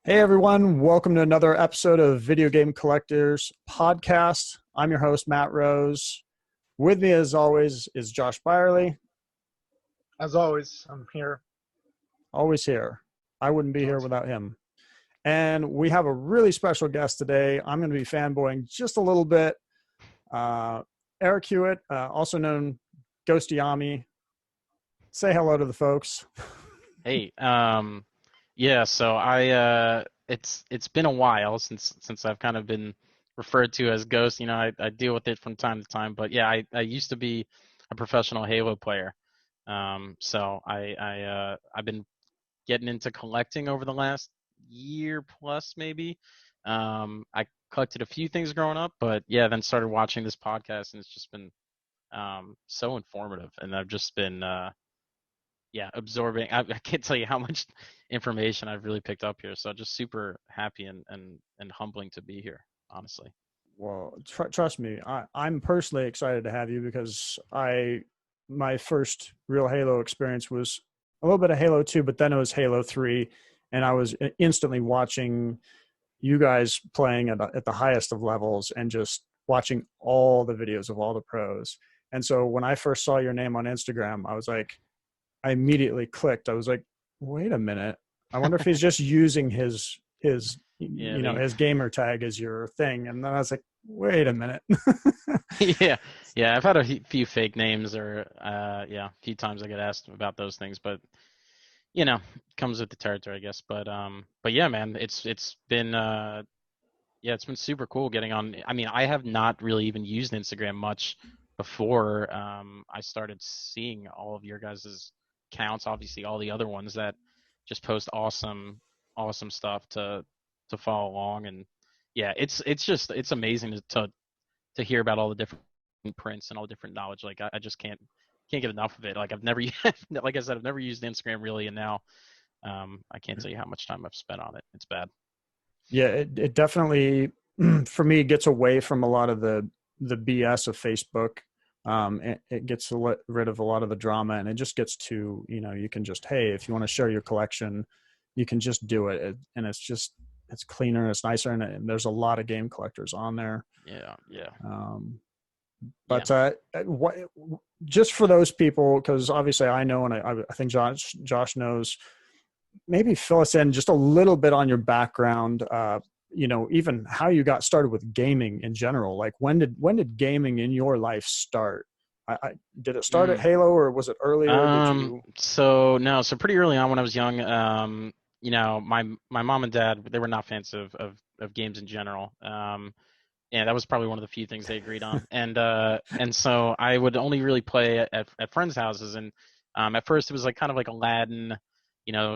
Hey everyone, welcome to another episode of Video Game Collectors Podcast. I'm your host, Matt Rose. With me, as always, is Josh Byerly, As always, I'm here. always here. I wouldn't be here Awesome. without him. And we have a really special guest today. I'm going to be fanboying just a little bit. Uh, Eric Hewitt, also known Gh057ayame. Say hello to the folks. Hey, yeah, so it's been a while since I've kind of been referred to as Ghost. I deal with it from time to time, but yeah, I used to be a professional Halo player. I've been getting into collecting over the last year plus maybe. I collected a few things growing up, but yeah, then started watching this podcast, and it's just been so informative, and I've just been yeah, absorbing. I can't tell you how much information I've really picked up here. So just super happy and humbling to be here, honestly. Well, trust me, I'm personally excited to have you because my first real Halo experience was a little bit of Halo 2, but then it was Halo 3, and I was instantly watching you guys playing at the highest of levels and just watching all the videos of all the pros. And so when I first saw your name on Instagram, I immediately clicked. I was like, wait a minute. I wonder if he's just using his Yeah, his gamer tag as your thing. And then I was like, wait a minute. yeah, yeah. I've had a few fake names, or yeah, a few times I get asked about those things, but comes with the territory, I guess. But yeah, man, it's been yeah, it's been super cool getting on. I mean, I have not really even used Instagram much before I started seeing all of your guys' accounts. Obviously, all the other ones that just post awesome stuff to follow along. And yeah, it's amazing to hear about all the different prints and all the different knowledge. Like I just can't get enough of it. Like I've never like I said, I've never used Instagram really, and now I can't tell you how much time I've spent on it. It's bad. Yeah, it definitely for me gets away from a lot of the BS of Facebook. It gets rid of a lot of the drama, and it just gets to, you can just, hey, if you want to share your collection, you can just do it, and it's cleaner, it's nicer, and there's a lot of game collectors on there. Yeah, yeah, Um, yeah. but what just for those people, because obviously I know, and I think Josh knows. Maybe fill us in just a little bit on your background. Even how you got started with gaming in general. Like when did gaming in your life start? Did it start at Mm. Halo or was it earlier? Did you? So no, so pretty early on when I was young, my mom and dad, they were not fans of games in general. Yeah, that was probably one of the few things they agreed on. And so I would only really play at friends' houses. And at first it was like kind of like Aladdin,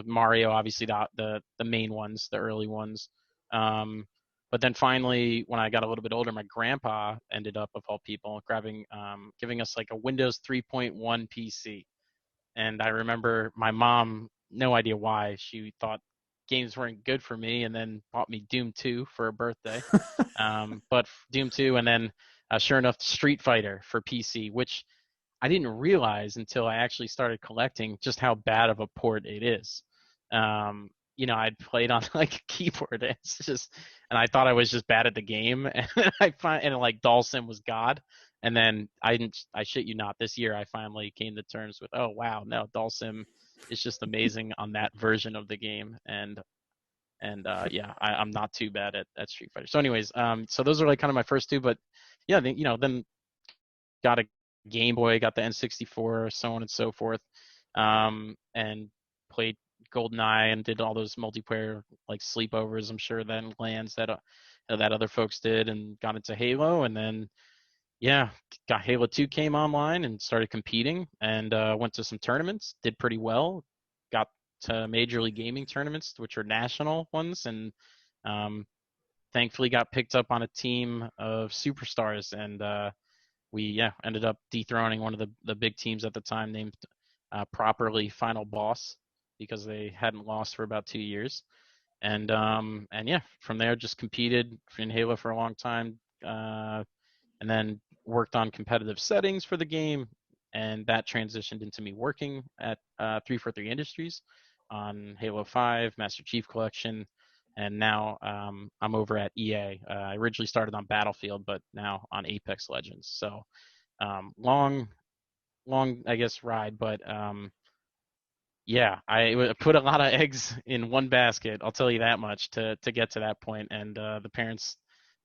Mario, obviously the main ones, the early ones. Um, but then finally, when I got a little bit older, my grandpa ended up, of all people, giving us like a Windows 3.1 PC. And I remember my mom, no idea why, she thought games weren't good for me, and then bought me Doom 2 for a birthday. But Doom 2, and then sure enough, Street Fighter for PC, which I didn't realize until I actually started collecting just how bad of a port it is. I'd played on like a keyboard. And I thought I was just bad at the game, and like Dhalsim was God. And then I shit you not, this year I finally came to terms with, oh wow, no, Dhalsim is just amazing on that version of the game. And yeah, I'm not too bad at Street Fighter. So anyways, so those are like kind of my first two, but yeah, then got a Game Boy, got the N64, so on and so forth, and played GoldenEye and did all those multiplayer like sleepovers. I'm sure then lands that other folks did, and got into Halo, and then yeah, got Halo 2 came online and started competing, and went to some tournaments, did pretty well, got to Major League Gaming tournaments, which are national ones, and um, thankfully got picked up on a team of superstars, and we ended up dethroning one of the big teams at the time, named properly Final Boss, because they hadn't lost for about 2 years. And yeah, from there just competed in Halo for a long time, and then worked on competitive settings for the game, and that transitioned into me working at 343 Industries on Halo 5, Master Chief Collection, and now I'm over at EA. I originally started on Battlefield, but now on Apex Legends. So long, I guess, ride, but yeah, I put a lot of eggs in one basket. I'll tell you that much to get to that point, and the parents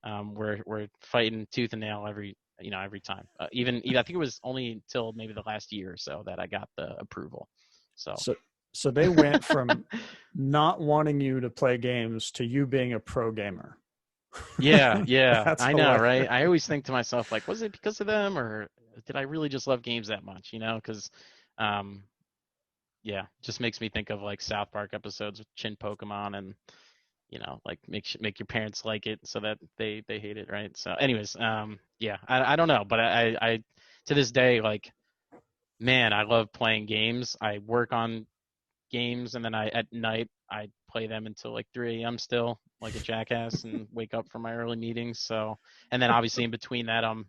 were fighting tooth and nail every time. Even I think it was only until maybe the last year or so that I got the approval. So So so they went from not wanting you to play games to you being a pro gamer. yeah, That's I know, hilarious. right? I always think to myself, like, was it because of them, or did I really just love games that much? Because um, yeah, just makes me think of like South Park episodes with Chin Pokemon and like make your parents like it so that they hate it, right? So anyways, yeah, I don't know, but I to this day, like, man, I love playing games. I work on games, and then at night I play them until like 3 a.m. still, like a jackass, and wake up from my early meetings. So, and then obviously in between that, I'm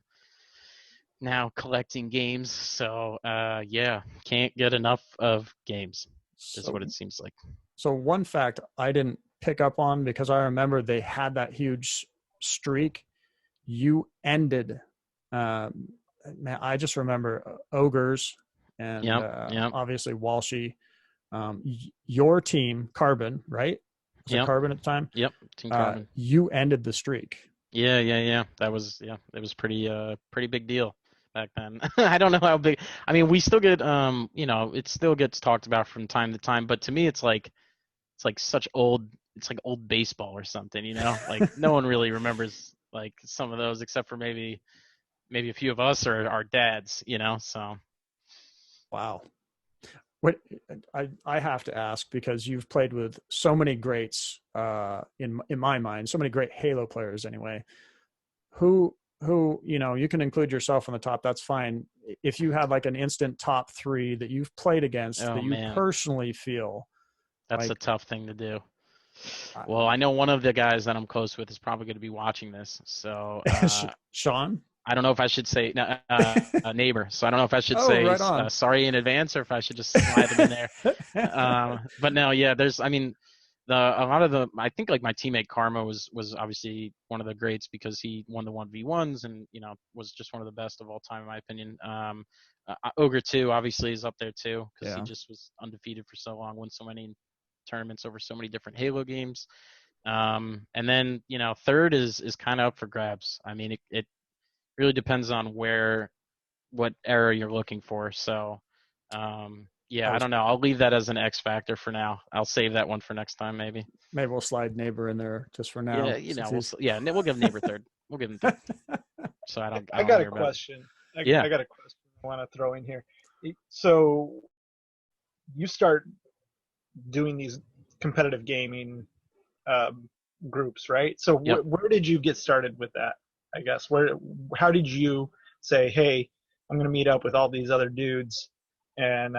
now collecting games. So yeah, can't get enough of games, is So what it seems like. so one fact I didn't pick up on, because I remember they had that huge streak. You ended, um, man, I just remember ogres and Yep, yep, obviously Walshy. Your team, Carbon, right? Was it yep, Carbon at the time? yep. Team Carbon. You ended the streak. Yeah. It was pretty big deal back then. I don't know how big. I mean, we still get it still gets talked about from time to time, but to me it's like such old it's like old baseball or something, Like no one really remembers like some of those except for maybe a few of us or our dads. So Wow. What I have to ask, because you've played with so many greats, in my mind, so many great Halo players anyway. Who you can include yourself on the top. That's fine. If you had like an instant top three that you've played against oh that you man, personally feel that's a like, tough thing to do. uh, Well, I know one of the guys that I'm close with is probably going to be watching this. So Sean. I don't know if I should say a neighbor. So I don't know if I should Oh, say right on. sorry in advance or if I should just slide them in there. But no, yeah, I mean, a lot of I think like my teammate Karma was obviously one of the greats because he won the 1v1s and was just one of the best of all time in my opinion. Ogre 2 obviously is up there too because he Yeah. just was undefeated for so long, won so many tournaments over so many different Halo games. And then third is kind of up for grabs. I mean, it really depends on what era you're looking for. So, I yeah, I was don't know. I'll leave that as an X factor for now. I'll save that one for next time, maybe. Maybe we'll slide neighbor in there just for Yeah, now, since he's we'll give neighbor third. We'll give him third, so I I don't got a hear about it. question. Yeah, I got a question I want to throw in here. So you start doing these competitive gaming um, groups, right? So yep. where did you get started with that? I guess how did you say, hey, I'm going to meet up with all these other dudes and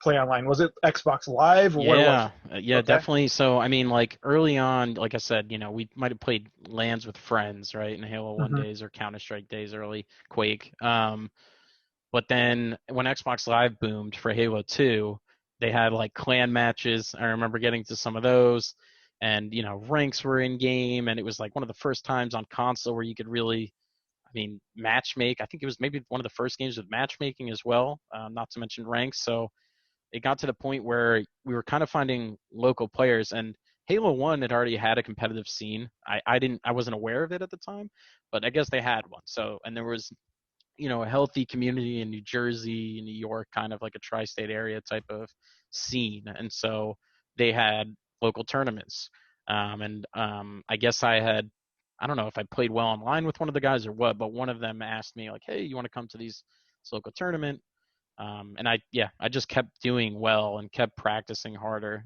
play online? Was it Xbox Live or what was Yeah, it? yeah, Okay. definitely. So, I mean, like early on, like I said, we might have played LANs with friends, right, in Halo 1 Hmm. days or Counter-Strike days, early Quake. But then when Xbox Live boomed for Halo 2, they had like clan matches. I remember getting to some of those, and ranks were in game, and it was like one of the first times on console where you could really, I mean, matchmake. I think it was maybe one of the first games with matchmaking as well, not to mention ranks. So it got to the point where we were kind of finding local players, and Halo 1 had already had a competitive scene. I wasn't aware of it at the time, but I guess they had one. So, and there was a healthy community in New Jersey, New York, kind of like a tri-state area type of scene, and so they had local tournaments. And I guess I don't know if I played well online with one of the guys or what, but one of them asked me like, "Hey, you want to come to this local tournament?" And I just kept doing well and kept practicing harder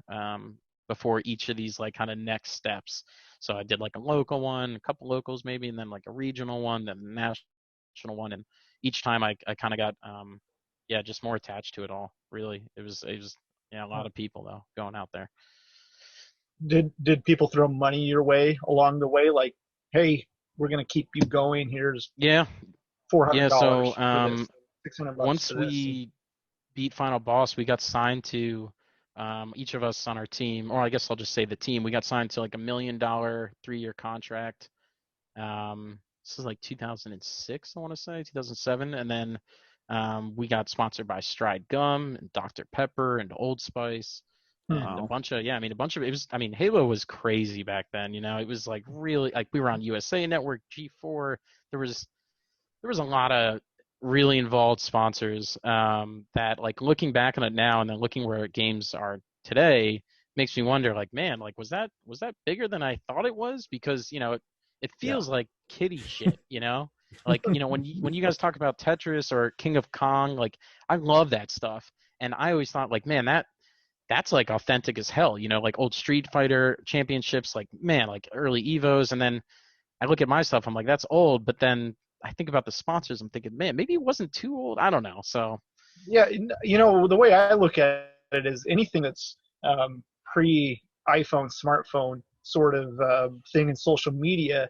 before each of these like kind of next steps. So I did like a local one, a couple locals maybe, and then like a regional one, then a national one, and each time I kind of got yeah, just more attached to it all. Really, it was yeah, a lot of people though going out there. Did people throw money your way along the way? Like, hey, we're going to keep you going. Here's Yeah, yeah. So $400 for this, $600 once for this. we beat Final Boss, we got signed to Each of us on our team, or I guess I'll just say the team, we got signed to like $1 million 3-year contract. This is like 2006, I want to say 2007, and then we got sponsored by Stride Gum and Dr. Pepper and Old Spice and a Wow. bunch of it was, I mean, Halo was crazy back then. It was like really, like we were on USA Network, G4. There was a lot of really involved sponsors that, like, looking back on it now and then looking where games are today, makes me wonder, like, man, like, was that bigger than I thought it was? Because it Yeah. feels like kiddie shit, like, when you guys talk about Tetris or King of Kong, like, I love that stuff, and I always thought, like, man, that's like authentic as hell, like old Street Fighter championships, like, man, like early Evos. And then I look at my stuff, I'm like, that's old, but then I think about the sponsors, I'm thinking, man, maybe it wasn't too old. I don't know. So Yeah, the way I look at it is anything that's pre iPhone, smartphone sort of thing in social media,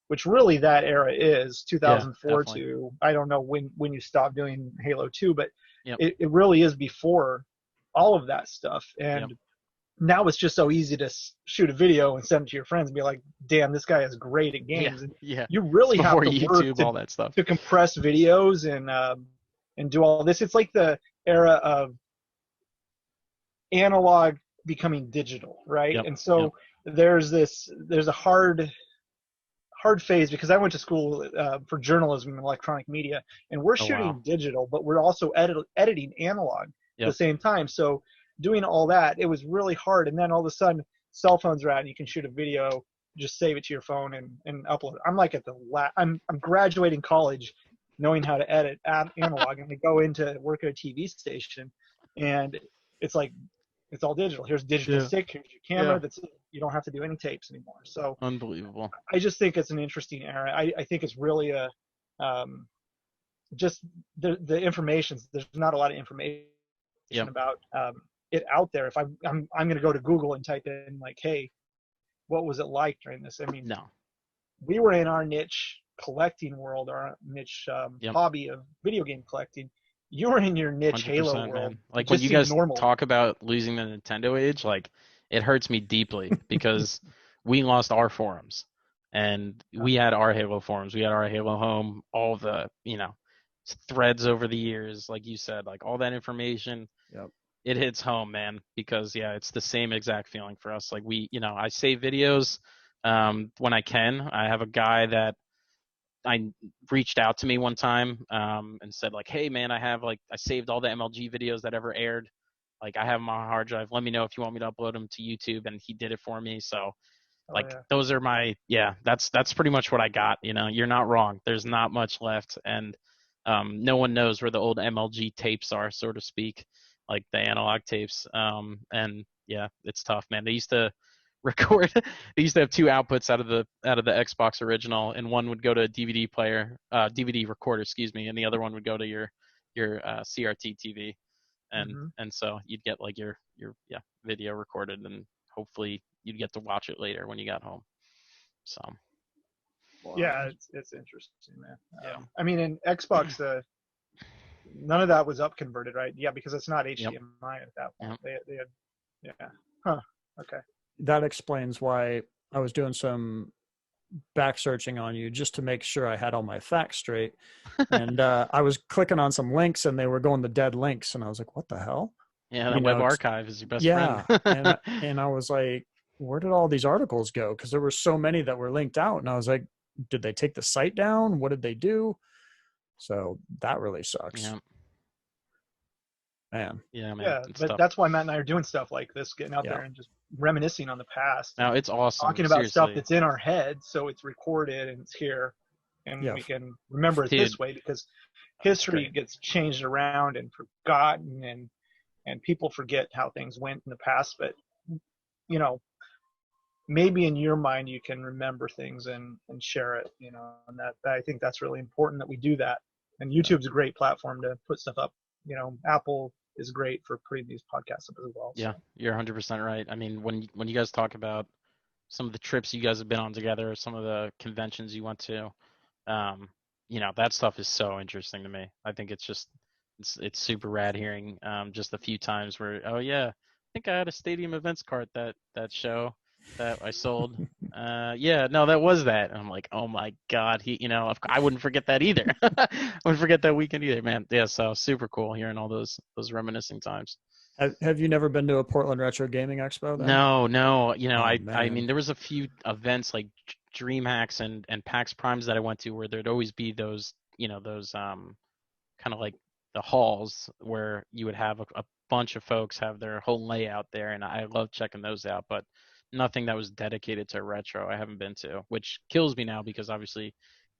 which really that era is yeah, 2004 definitely. to, I don't know when you stopped doing Halo 2, but Yep. it really is before all of that stuff. Yep. And now it's just so easy to shoot a video and send it to your friends and be like, damn, this guy is great at Yeah. games. And Yeah. you It's really have before to work YouTube, all that stuff. to compress videos and do all this. It's like the era of analog becoming digital, right? Yep. And Yep. so there's a hard phase, because I went to school for journalism and electronic media, and we're Oh wow. shooting digital, but we're also editing analog at the Yep. same time. So doing all that, it was really hard. And then all of a sudden, cell phones are out, and you can shoot a video, just save it to your phone and upload it. I'm like at the I'm graduating college, knowing how to edit analog, and we go into work at a TV station, and it's like it's all digital. Here's a digital Yeah. stick. Here's your camera. Yeah. That's it. You don't have to do any tapes anymore. So Unbelievable. I just think it's an interesting era. I think it's really a just the information. There's not a lot of information Yep. about it out there. If I'm going to go to Google and type in like, hey, what was it like during this? I mean, No. we were in our niche collecting world, our niche Yep. hobby of video game collecting. You were in your niche Halo 100%, world. man. It Like when just you seemed guys normal. talk about losing the Nintendo age, like it hurts me deeply because we lost our forums and we had our Halo forums, we had our Halo home, all the, threads over the years, like you said, like all that information, Yep. it hits home, man, because yeah, it's the same exact feeling for us. Like I save videos when I can. I have a guy that I reached out to me one time and said like, hey man, I saved all the MLG videos that ever aired. Like I have them on my hard drive. Let me know if you want me to upload them to YouTube, and he did it for me. So Oh like yeah. those are that's pretty much what I got. You're not wrong. There's not much left, and no one knows where the old MLG tapes are, so to speak, like the analog tapes. And yeah, it's tough, man. They used to record. They used to have two outputs out of the Xbox original, and one would go to a DVD player, DVD recorder, excuse me, and the other one would go to your CRT TV, and Mm-hmm. and so you'd get like your video recorded, and hopefully you'd get to watch it later when you got home. So Yeah, it's interesting, man. yeah, I mean, in Xbox, none of that was up converted, right? Yeah, because it's not yep, HDMI at that point. yep, They had, yeah. Huh. Okay. That explains why I was doing some back searching on you just to make sure I had all my facts straight. And I was clicking on some links and they were going to dead links. And I was like, what the hell? yeah. That web archive is your best friend. Yeah. and I was like, where did all these articles go? Because there were so many that were linked out. And I was like, did they take the site down? What did they do? So that really sucks. Yeah, Man. yeah, man. Yeah, It's but tough. that's why Matt and I are doing stuff like this, getting out Yeah. there and just reminiscing on the past, No, and it's awesome. talking about stuff Seriously, that's in our head, so it's recorded and it's here, and Yeah. we can remember it dude. this way, because That's history great. gets changed around and forgotten, and people forget how things went in the past. But you know, maybe in your mind you can remember things and share it. And that I think that's really important that we do that. And YouTube's a great platform to put stuff up. Apple is great for putting these podcasts up as well. Yeah, So. you're 100% right. I mean, when you guys talk about some of the trips you guys have been on together, some of the conventions you went to, that stuff is so interesting to me. I think it's super rad hearing just a few times where, oh yeah, I think I had a Stadium Events cart that show that I sold. Yeah, no, that was that. And I'm like, oh my God, I wouldn't forget that either. I wouldn't forget that weekend either, man. Yeah, so super cool hearing all those reminiscing times. Have you never been to a Portland Retro Gaming Expo then? No. Oh I mean, man. there was a few events like DreamHacks and PAX Primes that I went to where there'd always be those, those kind of like the halls where you would have a bunch of folks have their whole layout there, and I love checking those out. But nothing that was dedicated to retro, I haven't been to, which kills me now because obviously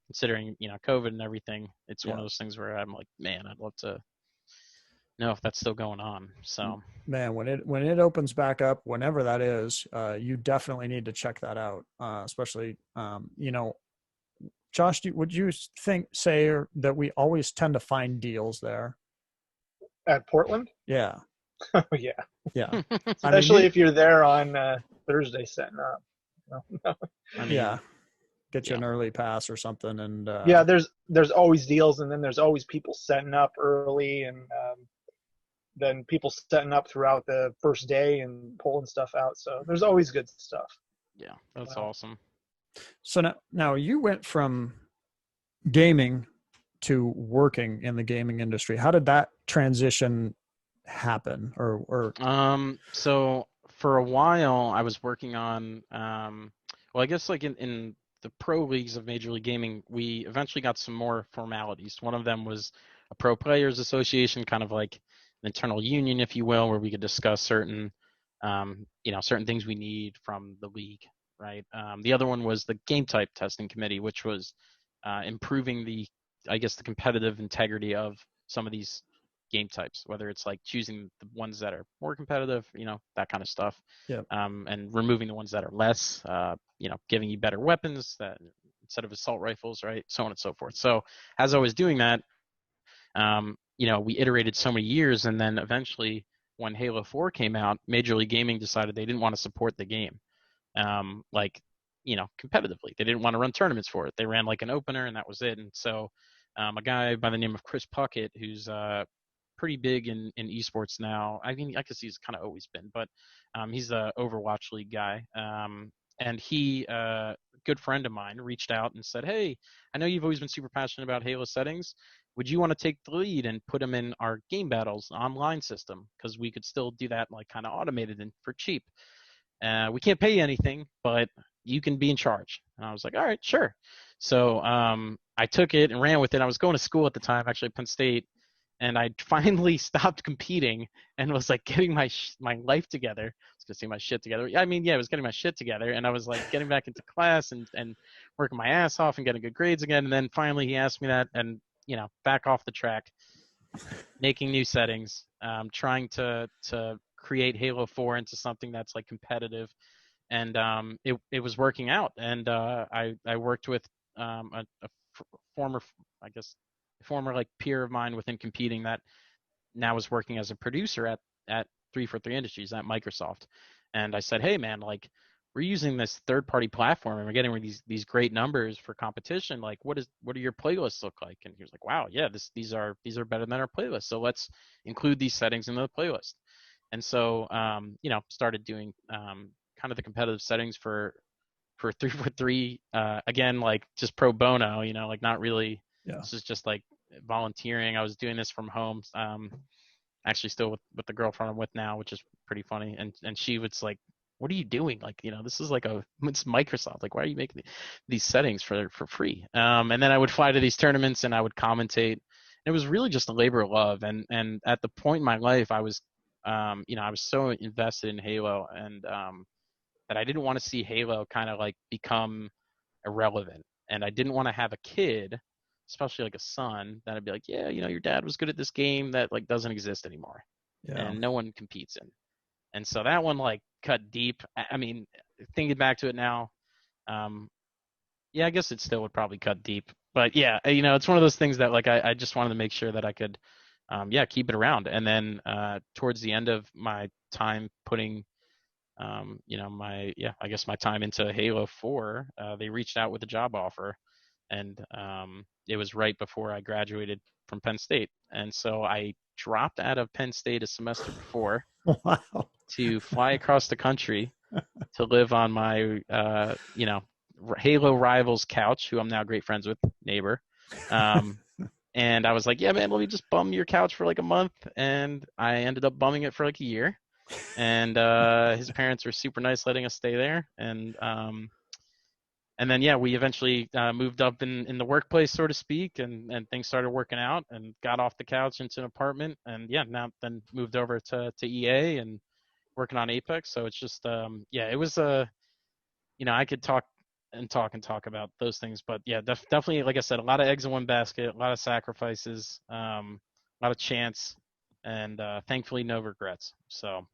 considering COVID and everything, it's one Yeah. of those things where I'm like, man, I'd love to know if that's still going on. So Man, when it opens back up, whenever that is, you definitely need to check that out. Especially, Josh, would you say that we always tend to find deals there? At Portland? Yeah, Oh, yeah. yeah. I mean, Especially if you're there on Thursday setting up. No. I mean, yeah, get you yeah. an early pass or something, and Yeah, there's always deals, and then there's always people setting up early, and then people setting up throughout the first day and pulling stuff out. So there's always good stuff. Yeah, that's awesome. So now you went from gaming to working in the gaming industry. How did that transition happen? So for a while I was working on well, I guess like in the pro leagues of Major League Gaming, we eventually got some more formalities. One of them was a pro players association, kind of like an internal union, if you will, where we could discuss certain certain things we need from the league, right? The other one was the game type testing committee, which was improving the competitive integrity of some of these game types, whether it's like choosing the ones that are more competitive, that kind of stuff, Yeah. and removing the ones that are less, giving you better weapons that instead of assault rifles, right? So on and so forth. So as I was doing that, we iterated so many years, and then eventually when Halo 4 came out, Major League Gaming decided they didn't want to support the game. Competitively. They didn't want to run tournaments for it. They ran like an opener and that was it. And so a guy by the name of Chris Puckett, who's pretty big in esports now. I mean, I guess he's kind of always been, but he's the Overwatch League guy. And he, a good friend of mine, reached out and said, hey, I know you've always been super passionate about Halo settings. Would you want to take the lead and put them in our game battles online system? Because we could still do that like kind of automated and for cheap. We can't pay you anything, but you can be in charge. And I was like, all right, sure. So I took it and ran with it. I was going to school at the time, actually, Penn State, and I finally stopped competing and was like getting my life together. I was gonna say my shit together. I mean, yeah, I was getting my shit together, and I was like getting back into class and working my ass off and getting good grades again. And then finally, he asked me that, and back off the track, making new settings, trying to create Halo 4 into something that's like competitive, and it was working out. And I worked with former, I guess, former like peer of mine within competing that now is working as a producer at 343 Industries at Microsoft. And I said, hey man, like we're using this third party platform and we're getting these great numbers for competition. Like what do your playlists look like? And he was like, wow, yeah, these are better than our playlist. So let's include these settings in the playlist. And so started doing kind of the competitive settings for 343 again, like just pro bono, like not really. Yeah. This is just like volunteering. I was doing this from home. Actually still with the girlfriend I'm with now, which is pretty funny. And she was like, what are you doing? Like, this is like it's Microsoft. Like, why are you making these settings for free? And then I would fly to these tournaments and I would commentate. It was really just a labor of love. And at the point in my life, I was, I was so invested in Halo and that I didn't want to see Halo kind of like become irrelevant. And I didn't want to have a kid, especially like a son, that I'd be like, yeah, your dad was good at this game that like doesn't exist anymore. Yeah. And no one competes in. And so that one like cut deep. I mean, thinking back to it now, yeah, I guess it still would probably cut deep. But yeah, it's one of those things that like I just wanted to make sure that I could, keep it around. And then towards the end of my time putting, I guess my time into Halo 4, they reached out with a job offer, and it was right before I graduated from Penn State, and so I dropped out of Penn State a semester before. Wow. to fly across the country to live on my, Halo Rivals couch, who I'm now great friends with, neighbor. And I was like, yeah, man, let me just bum your couch for like a month. And I ended up bumming it for like a year. And his parents were super nice letting us stay there. And then, yeah, we eventually moved up in the workplace, so to speak, and things started working out and got off the couch into an apartment. And, yeah, now then moved over to EA and working on Apex. So it's just, it was I could talk about those things. But, yeah, definitely, like I said, a lot of eggs in one basket, a lot of sacrifices, a lot of chance, and thankfully no regrets. So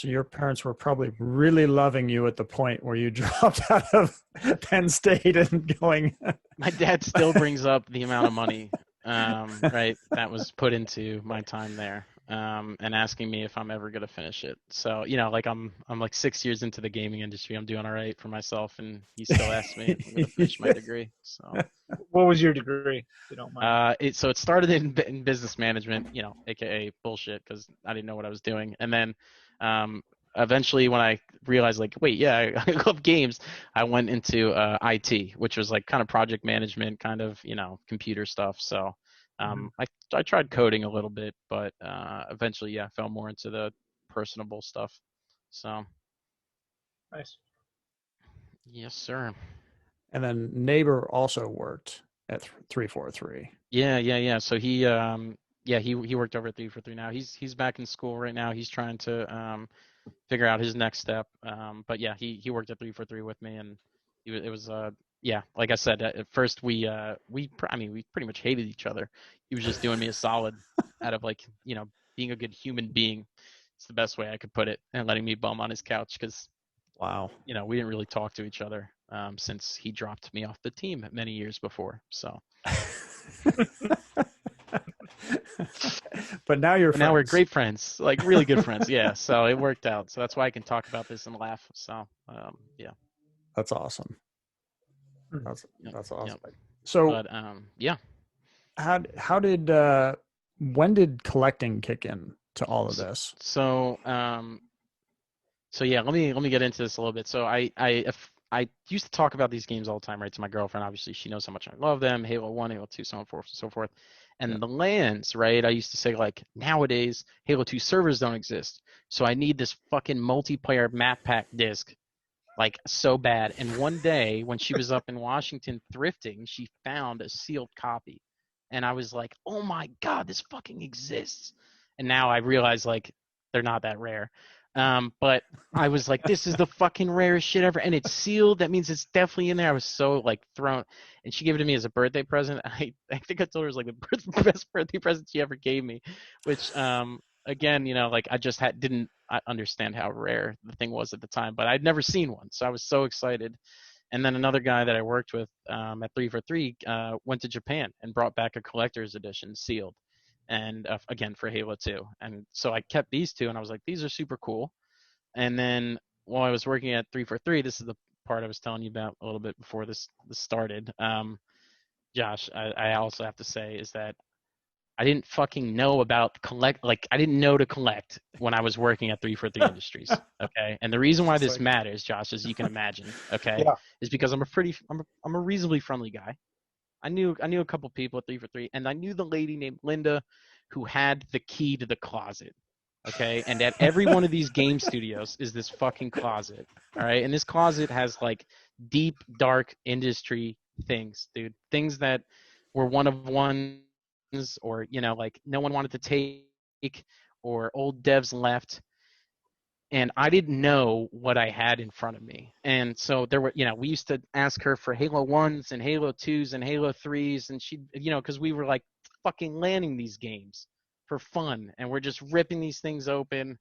your parents were probably really loving you at the point where you dropped out of Penn State and going. My dad still brings up the amount of money, right, that was put into my time there, and asking me if I'm ever gonna finish it. So like I'm like 6 years into the gaming industry. I'm doing all right for myself, and he still asks me if I'm gonna finish my degree. So. What was your degree, if you don't mind? It started in business management, aka bullshit, because I didn't know what I was doing, and then eventually when I realized like, wait, yeah, I love games, I went into IT, which was like kind of project management, kind of computer stuff. So I tried coding a little bit, but eventually, yeah, fell more into the personable stuff. So. Nice. Yes, sir. And then neighbor also worked at 343. Yeah. So he worked over at 343 now. He's back in school right now. He's trying to figure out his next step. But yeah, he worked at 343 with me, and it was like I said, at first we pretty much hated each other. He was just doing me a solid out of like being a good human being. It's the best way I could put it, and letting me bum on his couch because Wow. we didn't really talk to each other since he dropped me off the team many years before. So. But now you're friends. Now we're great friends, like really good friends. Yeah, so it worked out. So that's why I can talk about this and laugh. So yeah. That's awesome. That's awesome. Yep. So, but yeah. How did when did collecting kick in to all of this? So yeah, let me get into this a little bit. So I used to talk about these games all the time, right, to my girlfriend. Obviously, she knows how much I love them. Halo 1, Halo 2, so on and so forth. And the LANs, right, I used to say, like, nowadays, Halo 2 servers don't exist. So I need this fucking multiplayer map pack disc, like, so bad. And one day, when she was up in Washington thrifting, she found a sealed copy. And I was like, oh my God, this fucking exists. And now I realize, like, they're not that rare. But I was like, this is the fucking rarest shit ever. And it's sealed. That means it's definitely in there. I was so like thrown. And she gave it to me as a birthday present. I think I told her it was like the best birthday present she ever gave me, which, again, like I just didn't understand how rare the thing was at the time, but I'd never seen one. So I was so excited. And then another guy that I worked with at 343 went to Japan and brought back a collector's edition sealed. And again for Halo 2. And so I kept these two, and I was like, these are super cool. And then while I was working at 343, this is the part I was telling you about a little bit before this started. Josh, I also have to say is that I didn't fucking know about I didn't know to collect when I was working at 343 Industries. Okay. And the reason why this matters, Josh, as you can imagine, okay, is because I'm a reasonably friendly guy. I knew a couple people at 343, and I knew the lady named Linda who had the key to the closet. Okay, and at every one of these game studios is this fucking closet. All right, and this closet has like deep, dark industry things, dude. Things that were one of ones, or like no one wanted to take, or old devs left. And I didn't know what I had in front of me. And so there were, we used to ask her for Halo 1s and Halo 2s and Halo 3s. And she, because we were like fucking landing these games for fun. And we're just ripping these things open.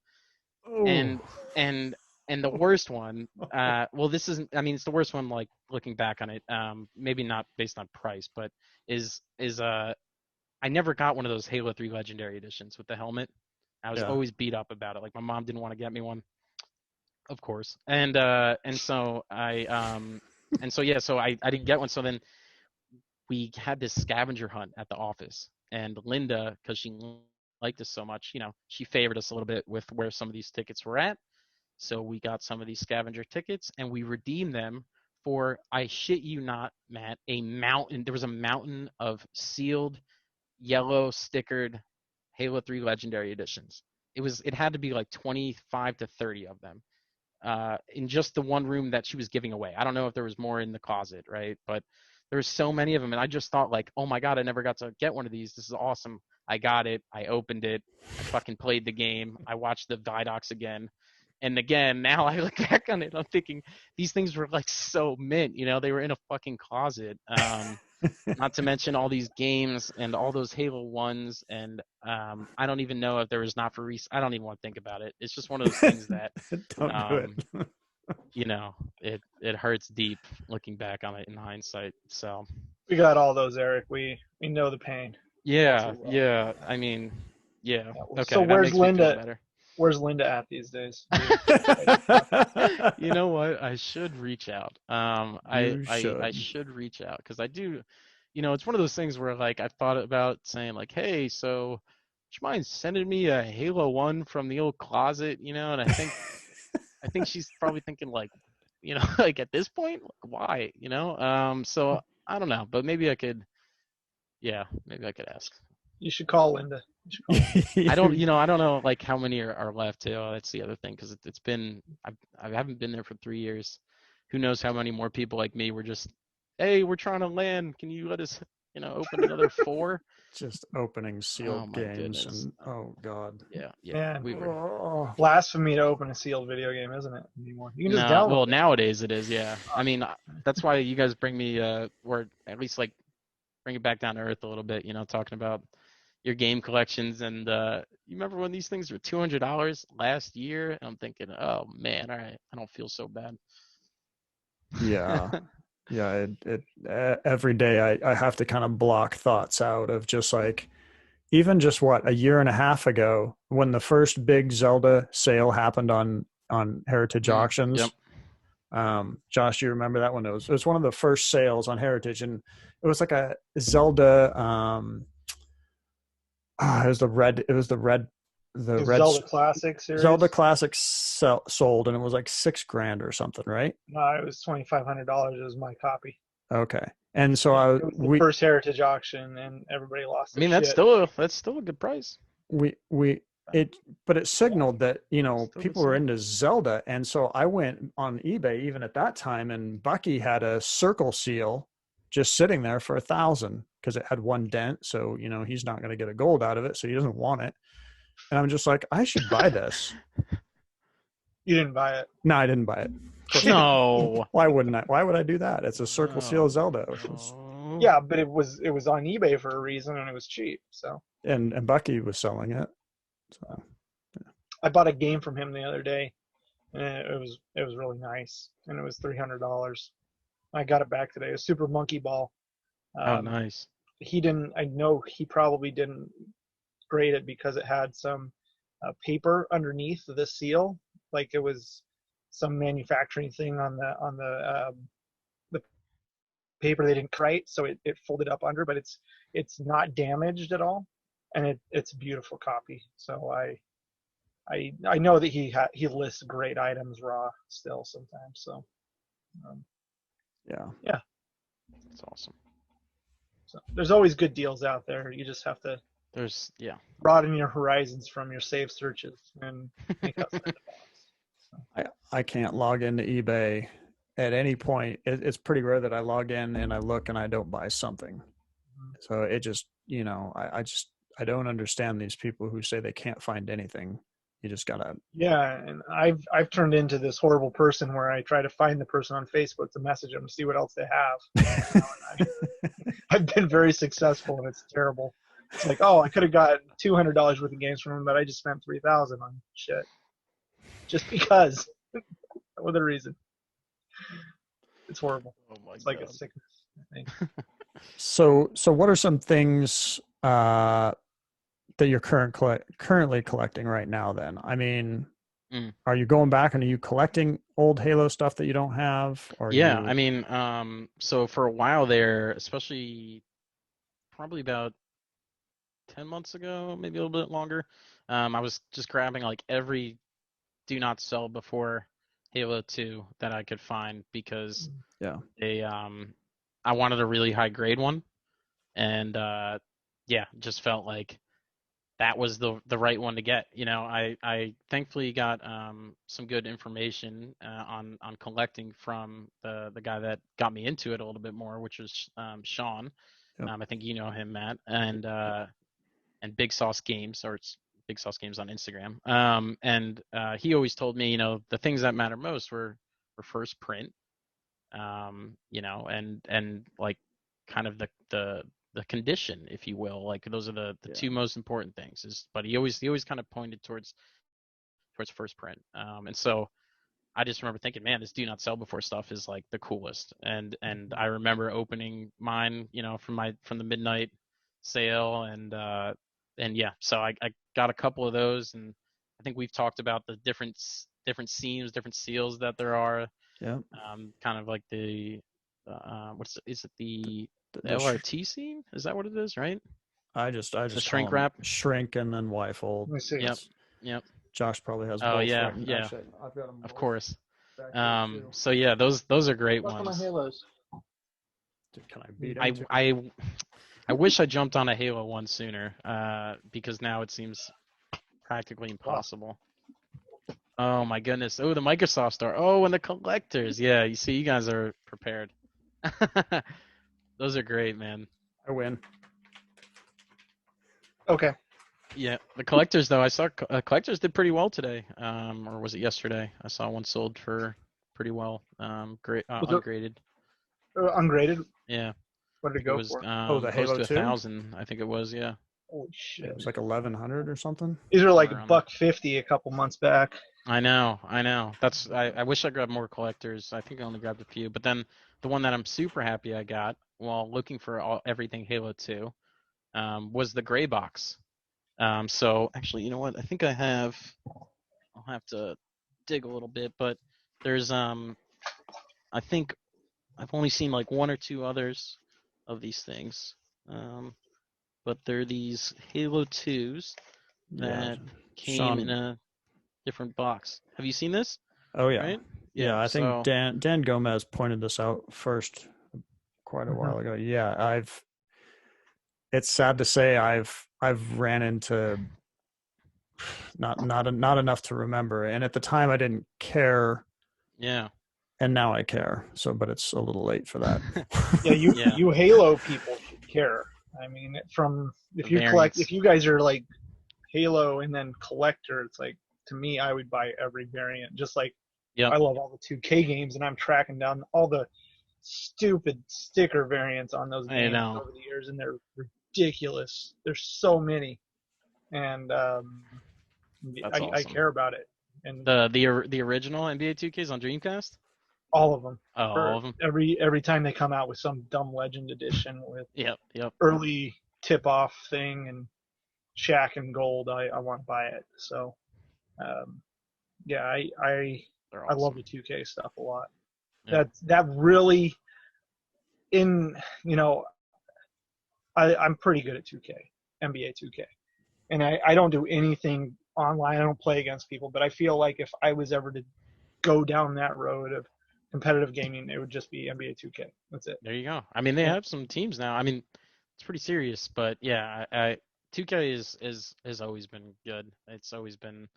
Ooh. And the worst one, well, this isn't, I mean, it's the worst one, like looking back on it, maybe not based on price, but is I never got one of those Halo 3 Legendary Editions with the helmet. I was always beat up about it. Like my mom didn't want to get me one, of course. And so I didn't get one. So then we had this scavenger hunt at the office, and Linda, because she liked us so much, she favored us a little bit with where some of these tickets were at. So we got some of these scavenger tickets and we redeemed them for, I shit you not, Matt, a mountain. There was a mountain of sealed, yellow stickered Halo 3 Legendary Editions. It had to be like 25 to 30 of them in just the one room that she was giving away. I don't know if there was more in the closet, right? But there was so many of them, and I just thought like, oh my god, I never got to get one of these. This is awesome. I got it. I opened it. I fucking played the game. I watched the Vidocs again. And again, now I look back on it, I'm thinking these things were like so mint, they were in a fucking closet. Not to mention all these games and all those Halo ones, and I don't even know if there was not for I don't even want to think about it. It's just one of those things that Don't do it. it hurts deep looking back on it in hindsight. So We got all those, Eric. We know the pain. yeah. I mean, yeah. Okay, So that where's makes me feel Linda? better. Where's Linda at these days? You know what? I should reach out. I should. should reach out because I do. It's one of those things where like I've thought about saying like, hey, so would you mind sending me a Halo 1 from the old closet? And I think she's probably thinking like, like at this point, like, why? So I don't know, but maybe I could. Yeah, maybe I could ask. You should call Linda. I don't know like how many are left too. That's the other thing because it's been I haven't been there for 3 years. Who knows how many more people like me were just, hey, we're trying to land. Can you let us, open another 4? Just opening sealed games goodness. and oh god. Yeah. Man, We were. Blasphemy to open a sealed video game, isn't it? Anymore. You can just No, download well it. nowadays it is. Yeah. I mean that's why you guys bring me or at least like bring it back down to earth a little bit. Talking about your game collections, and you remember when these things were $200 last year? And I'm thinking, oh man, all right, I don't feel so bad. Yeah. Yeah, every day I have to kind of block thoughts out of just like, even just what, a year and a half ago when the first big Zelda sale happened on Heritage Auctions. Yep. Josh, you remember that one? It was one of the first sales on Heritage, and it was like a Zelda. It was the red. It was the red. The red Zelda Classic series. Zelda Classic sold, and it was like $6,000 or something, right? No, it was $2,500. It was my copy. Okay, and so it was the first Heritage auction, and everybody lost. I mean, that's still a good price. But it signaled that people were into Zelda, and so I went on eBay even at that time, and Bucky had a circle seal just sitting there for $1,000 because it had one dent, so he's not going to get a gold out of it, so he doesn't want it. And I'm just like, I should buy this. You didn't buy it? No, I didn't buy it. No. Why wouldn't I? Why would I do that? It's a circle seal Zelda. Yeah, but it was on eBay for a reason, and it was cheap. So. And Bucky was selling it. So. Yeah. I bought a game from him the other day, and it was really nice, and it was $300. I got it back today. A Super Monkey Ball. Oh, nice. I know he probably didn't grade it because it had some paper underneath the seal, like it was some manufacturing thing on the paper they didn't write, so it folded up under, but it's not damaged at all, and it's a beautiful copy. So I know that he lists great items raw still sometimes. So yeah, that's awesome. So there's always good deals out there. You just have to broaden your horizons from your saved searches and think outside the box. I can't log into eBay at any point. It's pretty rare that I log in and I look and I don't buy something. So it just, I don't understand these people who say they can't find anything. You just gotta. Yeah, and I've turned into this horrible person where I try to find the person on Facebook to message them to see what else they have. I've been very successful, and it's terrible. It's like, oh, I could have got $200 worth of games from them, but I just spent $3,000 on shit just because. No other reason. It's horrible. Oh my it's like God. A sickness, I think. So what are some things that you're currently collecting right now then? I mean, are you going back and are you collecting old Halo stuff that you don't have? Or I mean, so for a while there, especially probably about 10 months ago, maybe a little bit longer, I was just grabbing like every do not sell before Halo 2 that I could find because Yeah. I wanted a really high grade one, and just felt like that was the right one to get. I thankfully got some good information on collecting from the guy that got me into it a little bit more, which was Sean. Yep. I think you know him, Matt, and Big Sauce Games, or it's Big Sauce Games on Instagram. And he always told me, the things that matter most were first print, and like kind of the condition, if you will. Like those are the two most important things. But he always kind of pointed towards first print. And so I just remember thinking, man, this do not sell before stuff is like the coolest. And I remember opening mine, from the midnight sale, and yeah, so I got a couple of those, and I think we've talked about the different seams, different seals that there are. Yeah. Kind of like the is it the LRT seam? Is that what it is, right? I just the shrink wrap, shrink, and then Y-fold. Let me see. Yep. Josh probably has both. Oh yeah, right? yeah. Actually, I've got them Of both course. back here, too. So yeah, those are great Look at my ones. Halos. Can I beat him? I wish I jumped on a Halo 1 sooner, because now it seems practically impossible. Oh my goodness. Oh, the Microsoft Store. Oh, and the collectors. Yeah, you see, you guys are prepared. Those are great, man. I win. Okay. Yeah, the collectors, though, I saw collectors did pretty well today. Or was it yesterday? I saw one sold for pretty well. Great, ungraded. Ungraded? Yeah. What did it It go was for? The close Halo to 2? 1,000. I think it was. Yeah. Holy shit. It was like 1,100 or something. These were like Around $150 a couple months back. I know. That's I wish I grabbed more collectors. I think I only grabbed a few. But then the one that I'm super happy I got while looking for everything Halo 2 was the gray box. So actually, you know what? I think I'll have to dig a little bit, but there's I think I've only seen like one or two others of these things. But they're these Halo 2s that came in a different box. Have you seen this? Oh yeah. Right? Yeah, I think Dan Gomez pointed this out first quite a while ago. Yeah, it's sad to say I've ran into not enough to remember, and at the time I didn't care. Yeah. And now I care. So, but it's a little late for that. You Halo people should care. I mean, if you guys are like Halo and then collector, it's like, to me, I would buy every variant. Just like I love all the 2K games, and I'm tracking down all the stupid sticker variants on those games over the years, and they're ridiculous. There's so many, and awesome. I care about it. And the original NBA 2Ks on Dreamcast. All of them. Oh, all of them. Every time they come out with some dumb Legend edition with early tip-off thing and Shaq and gold, I want to buy it. So, I love the 2K stuff a lot. Yeah. That really, I'm pretty good at 2K, NBA 2K, and I don't do anything online. I don't play against people, but I feel like if I was ever to go down that road of competitive gaming, it would just be NBA 2K. That's it. There you go. I mean, they have some teams now. I mean, it's pretty serious, but yeah, 2K has always been good. It's always been,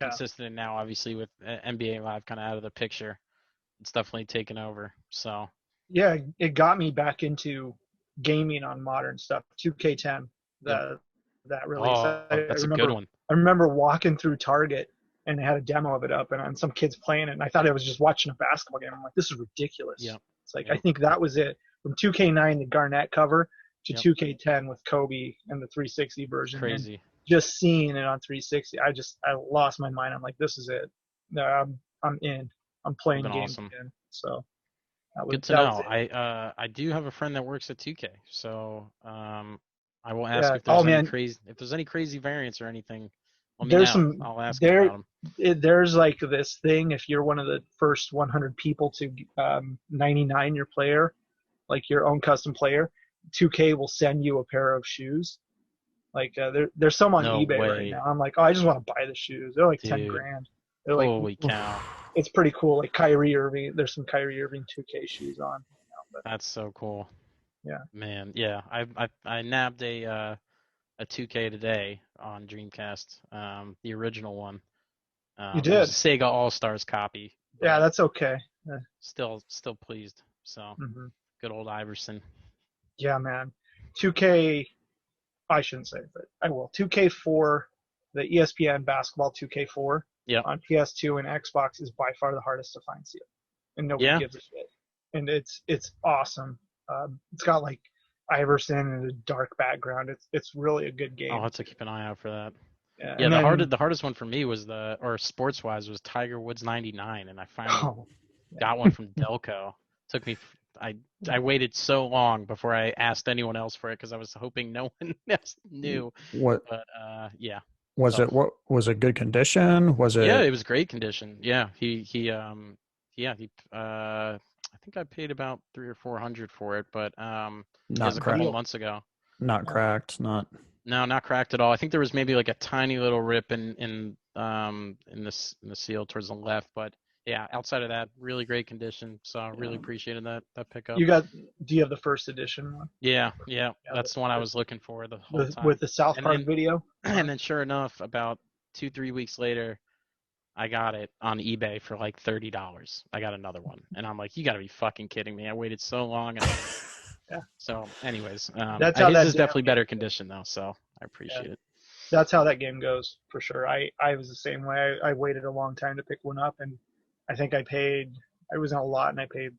consistent. And now, obviously, with NBA Live kind of out of the picture, it's definitely taken over. So yeah, it got me back into gaming on modern stuff. 2K10, that release. That's a good one. I remember walking through Target, and they had a demo of it up, and some kids playing it, and I thought I was just watching a basketball game. I'm like, this is ridiculous. Yeah. It's like, I think that was it. From 2K9, the Garnett cover, to 2K10 with Kobe and the 360 version. Crazy. And just seeing it on 360, I lost my mind. I'm like, this is it. No, I'm in. I'm playing games again. So good to know. I do have a friend that works at 2K, so I will ask if there's any crazy variants or anything. I'll ask about them. There's like this thing, if you're one of the first 100 people to 99 your player, like your own custom player, 2K will send you a pair of shoes. Like there's some on No eBay right way, now. I'm like, oh, I just want to buy the shoes. They're like 10 dude. grand. They're like, Holy cow. it's pretty cool. Like Kyrie Irving, there's some Kyrie Irving 2K shoes on. But That's so cool. yeah, Man, yeah. I nabbed a 2K today on Dreamcast, the original one. you It was did. a Sega All Stars copy, Yeah, but that's okay. Yeah. still pleased. So hmm good old Iverson. Yeah, man. 2K. I shouldn't say, but I will. 2K4, the ESPN basketball 2K4 Yep. on PS2 and Xbox is by far the hardest to find still, and nobody Yeah. gives a shit. And it's awesome. It's got like Iverson and a dark background. It's really a good game. I'll have to keep an eye out for that. Yeah, Yeah, and then the hardest one for me was sports wise was Tiger Woods 99, and I finally oh, got one from Delco. Took me I waited so long before I asked anyone else for it because I was hoping no one else knew. What But yeah. was Tough. it? What was it? Good condition? Was Yeah, it it was great condition. Yeah, he I think I paid about 300 or 400 for it, but it was not a couple cracked? months ago. Not cracked. Not. No, not cracked at all. I think there was maybe like a tiny little rip in the seal towards the left, but yeah, outside of that, really great condition. So I really appreciated that pickup. do you have the first edition one? Yeah, Yeah, that's the one I was looking for the whole time. with the South And Park then video. and then sure enough, about 2-3 weeks later, I got it on eBay for like $30. I got another one, and I'm like, you got to be fucking kidding me! I waited so long, and Yeah. so anyways, That's how his that is definitely damn better game condition though, so I appreciate it. That's how that game goes for sure. I was the same way. I waited a long time to pick one up, and I think I was in a lot, and I paid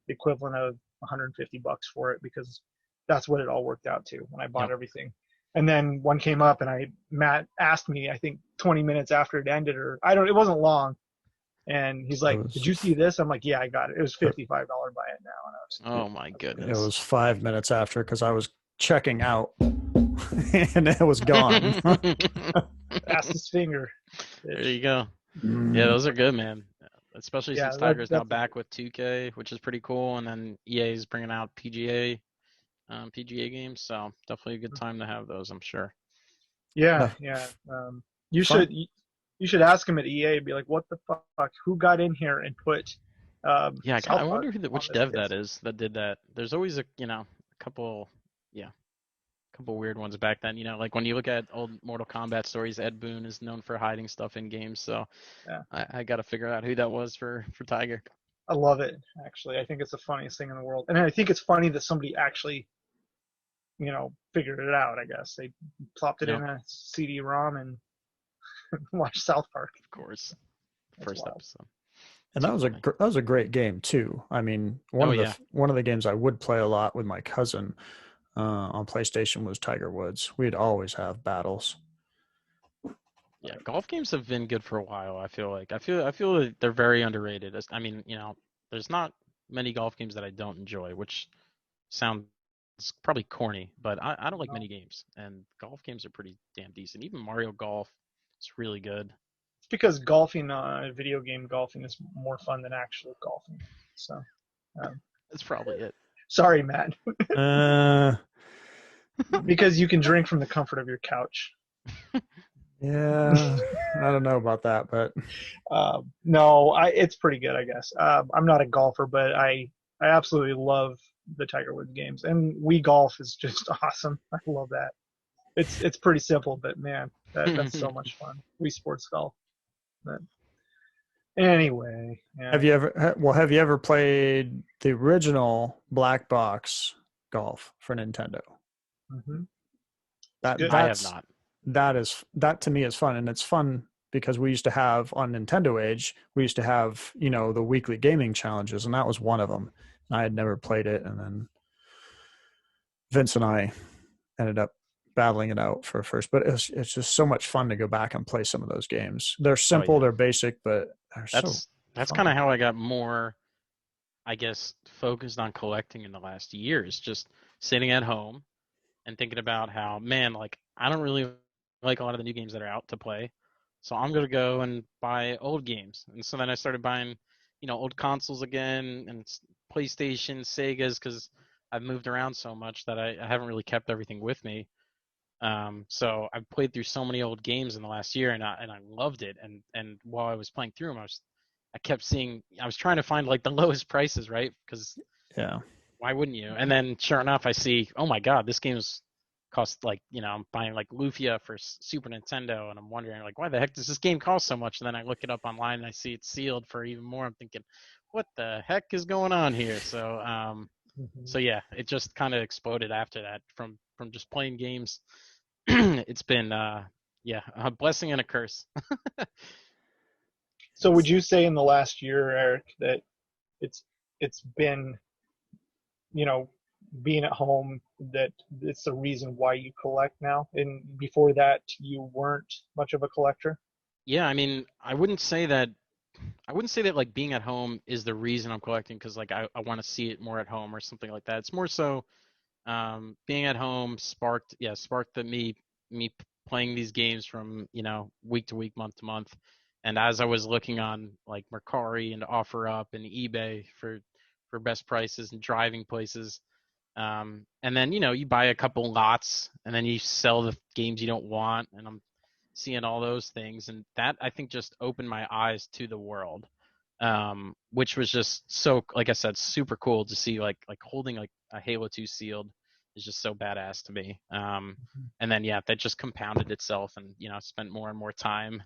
the equivalent of $150 for it because that's what it all worked out to when I bought Yep. everything. And then one came up, and Matt asked me, I think 20 minutes after it ended, or it wasn't long. And he's like, "Did you see this?" I'm like, "Yeah, I got it. It was $55 buy it now." And Oh my It goodness. was 5 minutes after because I was checking out and it was gone. asked his finger. There you go. Yeah, those are good, man. Especially Yeah, since Tiger's now that's back with 2K, which is pretty cool, and then EA is bringing out PGA games, so definitely a good time to have those, I'm sure. yeah, No, yeah. You fun. you should ask him at EA. Be like, "What the fuck? Who got in here and put Yeah, I South wonder Park on which this dev disc?" that is that did that. There's always a couple, yeah, couple weird ones back then. Like when you look at old Mortal Kombat stories, Ed Boon is known for hiding stuff in games, so Yeah, I got to figure out who that was for Tiger. I love it. Actually, I think it's the funniest thing in the world, and I think it's funny that somebody actually, figured it out. I guess they plopped it Yep, in a CD-ROM and watched South Park. of course. That's First wild. episode. And Too funny. that was a great game too. I mean, Oh yeah. one of the games I would play a lot with my cousin on PlayStation was Tiger Woods. We'd always have battles. Yeah, golf games have been good for a while. I feel like I feel that they're very underrated. I mean, there's not many golf games that I don't enjoy, which sounds probably corny, but I don't like many games, and golf games are pretty damn decent. Even Mario Golf is really good. It's because golfing, video game golfing, is more fun than actual golfing. So, That's probably it. sorry, Matt, Uh, because you can drink from the comfort of your couch. yeah, I don't know about that, but No, it's pretty good, I guess. I'm not a golfer, but I absolutely love the Tiger Woods games, and Wii Golf is just awesome. I love that. It's pretty simple, but man, that's so much fun. Wii Sports Golf. But anyway, yeah. have you ever played the original black box golf for Nintendo? Mm-hmm. That I have not. that to me is fun, and it's fun because we used to have on Nintendo Age, we used to have the weekly gaming challenges, and that was one of them. And I had never played it, and then Vince and I ended up battling it out for first. But it's just so much fun to go back and play some of those games. They're simple, they're basic, but they're That's kind of how I got more, I guess, focused on collecting in the last years. Just sitting at home and thinking about how, man, like I don't really like a lot of the new games that are out to play, so I'm gonna go and buy old games. And so then I started buying, old consoles again and PlayStation, Segas, because I've moved around so much that I haven't really kept everything with me. So I've played through so many old games in the last year, and I loved it. And while I was playing through them, I kept seeing, I was trying to find like the lowest prices, right? Because Yeah. why wouldn't you? And then sure enough, I see, oh my God, this game's cost like, I'm buying like Lufia for Super Nintendo, and I'm wondering like, why the heck does this game cost so much? And then I look it up online and I see it's sealed for even more. I'm thinking, what the heck is going on here? So yeah, it just kind of exploded after that from just playing games. It's been yeah, a blessing and a curse. So would you say in the last year, Eric, that it's it's been, you know, being at home, that it's the reason why you collect now, and before that you weren't much of a collector? Yeah, I mean, I wouldn't say that like being at home is the reason I'm collecting because like I want to see it more at home or something like that. It's more so being at home sparked me playing these games from week to week, month to month. And as I was looking on like Mercari and OfferUp and eBay for best prices and driving places, and then you buy a couple lots and then you sell the games you don't want, and I'm seeing all those things, and that I think just opened my eyes to the world, which was just so, like I said, super cool to see, like holding like a Halo 2 sealed is just so badass to me. And then yeah, that just compounded itself, and spent more and more time,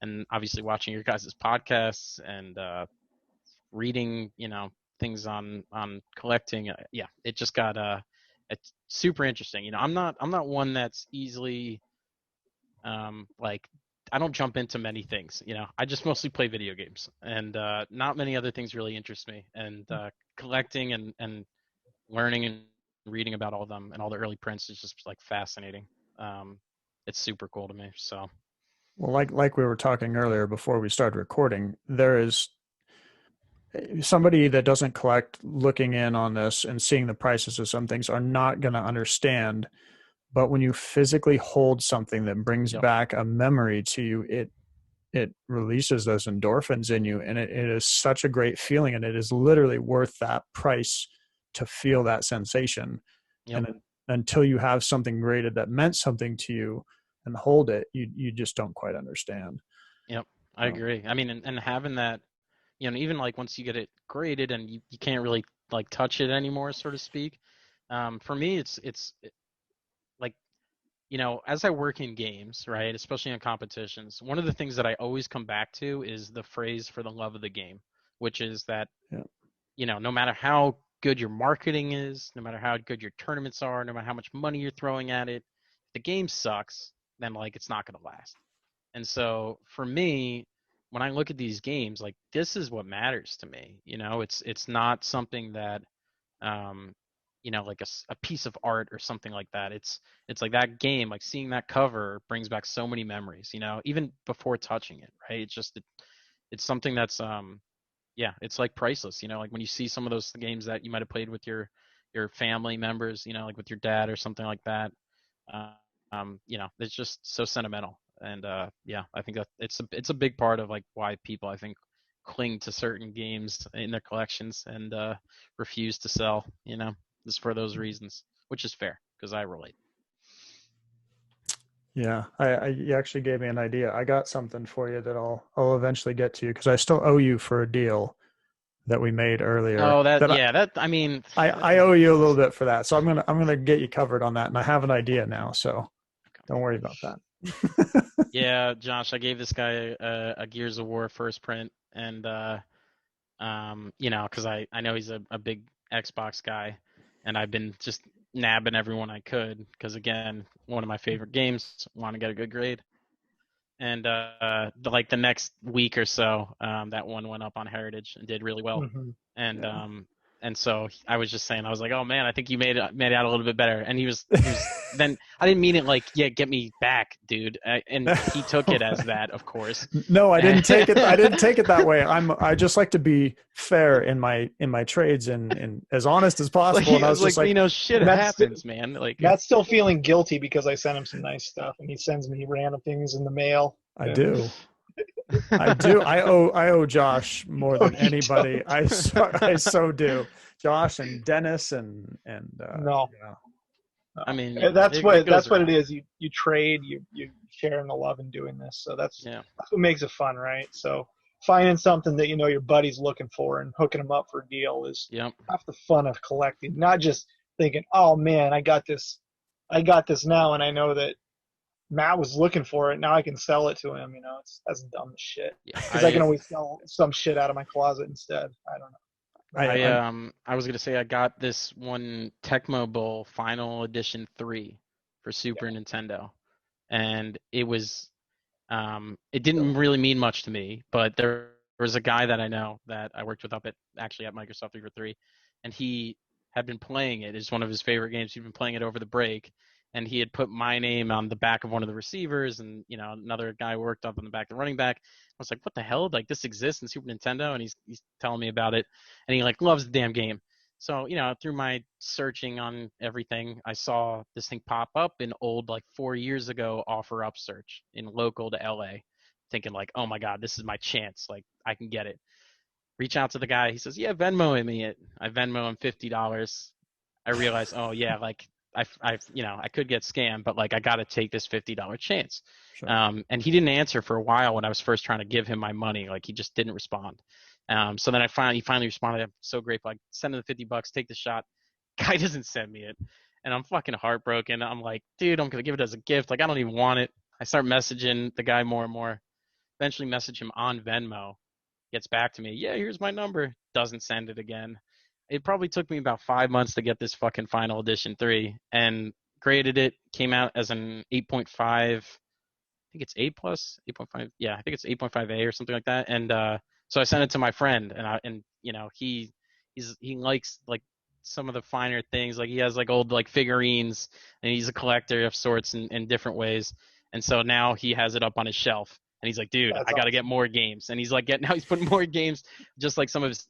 and obviously watching your guys' podcasts and reading things on collecting. Yeah, it just got it's super interesting. I'm not one that's easily like, I don't jump into many things. I just mostly play video games, and not many other things really interest me. And collecting and learning and reading about all of them and all the early prints is just like fascinating. It's super cool to me. So Well, like we were talking earlier before we started recording, there is somebody that doesn't collect looking in on this and seeing the prices of some things are not going to understand. But when you physically hold something that brings yep, back a memory to you, it releases those endorphins in you, and it is such a great feeling, and it is literally worth that price to feel that sensation. yep, And until you have something graded that meant something to you and hold it, you just don't quite understand. yep. I So, agree. I mean, and having that, even like once you get it graded and you can't really like touch it anymore, so to speak. For me, it's like, as I work in games, right, especially in competitions, one of the things that I always come back to is the phrase "for the love of the game," which is that, yeah. no matter how good your marketing is, no matter how good your tournaments are, no matter how much money you're throwing at it, if the game sucks, then like it's not going to last. And so for me, when I look at these games, like this is what matters to me. It's not something that um, like a piece of art or something like that. It's like that game, like seeing that cover brings back so many memories, even before touching it, right? It's something that's yeah, it's like priceless, like when you see some of those games that you might have played with your family members, like with your dad or something like that. Uh, it's just so sentimental. And yeah, I think that it's a big part of like why people, I think, cling to certain games in their collections and refuse to sell, just for those reasons, which is fair because I relate. Yeah, you actually gave me an idea. I got something for you that I'll eventually get to you because I still owe you for a deal that we made earlier. Oh, That I mean, I owe you a little bit for that, so I'm gonna get you covered on that, and I have an idea now, so don't worry about that. yeah, Josh, I gave this guy a Gears of War first print, and because I know he's a big Xbox guy, and I've been just nabbing everyone I could because, again, one of my favorite games. Want to get a good grade, and like the next week or so, that one went up on Heritage and did really well, Mm-hmm. and Yeah. and so I was just saying, I was like, oh man, I think you made it out a little bit better, and he was then I didn't mean it like, yeah, get me back, dude, and he took it as that, of course. No, I didn't take it. I didn't take it that way. I just like to be fair in my trades and as honest as Like, possible. And I I was was just like, like, shit Matt's happens, man. Like, Matt's still feeling guilty because I sent him some nice stuff, and he sends me random things in the mail. I And do. I do. I owe Josh more no, than you anybody. don't. I so do. Josh and Dennis and No, yeah. I mean, that's it what goes it around. is. You trade, you share in the love in doing this. So that's what makes it fun, right? So finding something that your buddy's looking for and hooking them up for a deal is Yep. half the fun of collecting. Not just thinking, oh man, I got this now, and I know that Matt was looking for it. Now I can sell it to him. That's dumb as shit. Yeah. Because I can always sell some shit out of my closet instead. I don't know. I was gonna say I got this one Tecmo Bowl Final Edition 3 for Super Nintendo, and it didn't really mean much to me, but there was a guy that I know that I worked with up at Microsoft 343, and he had been playing it. It's one of his favorite games. He'd been playing it over the break, and he had put my name on the back of one of the receivers, and another guy worked up on the back of the running back. I was like, what the hell? Like, this exists in Super Nintendo, and he's telling me about it, and he like loves the damn game. So, through my searching on everything, I saw this thing pop up in old, like 4 years ago, offer up search in local to LA, thinking like, oh my God, this is my chance. Like, I can get it. Reach out to the guy. He says, yeah, Venmo me it. I Venmo him $50. I realized, oh yeah, like I could get scammed, but like I got to take this $50 chance. Sure. And he didn't answer for a while when I was first trying to give him my money. Like he just didn't respond. So then he finally responded. I'm so grateful. I send him the $50, take the shot. Guy doesn't send me it, and I'm fucking heartbroken. I'm like, dude, I'm gonna give it as a gift. Like I don't even want it. I start messaging the guy more and more. Eventually, message him on Venmo. Gets back to me. Yeah, here's my number. Doesn't send it again. It probably took me about 5 months to get this fucking Final Edition 3, and graded it. Came out as an 8.5. I think it's 8 plus 8.5. Yeah, I think it's 8.5A or something like that. And so I sent it to my friend, and he likes like some of the finer things. Like he has like old like figurines, and he's a collector of sorts in different ways. And so now he has it up on his shelf, and he's like, dude, That's I got to awesome. get more games. And he's like, now he's putting more games, just like some of his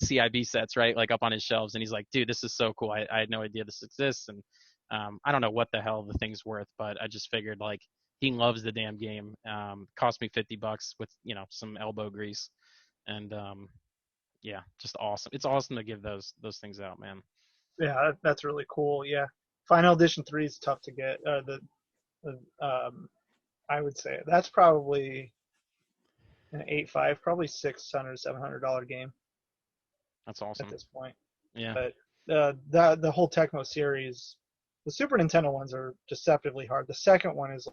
CIB sets, right, like up on his shelves. And he's like, dude, this is so cool. I had no idea this exists. And I don't know what the hell the thing's worth, but I just figured like he loves the damn game. Cost me $50 with some elbow grease, and yeah, just awesome. It's awesome to give those things out, man. Yeah, that's really cool. Yeah, Final Edition 3 is tough to get. I would say that's probably an 8.5, probably $600-$700 game That's awesome. at this point. Yeah. But the whole Tecmo series, the Super Nintendo ones are deceptively hard. The second one is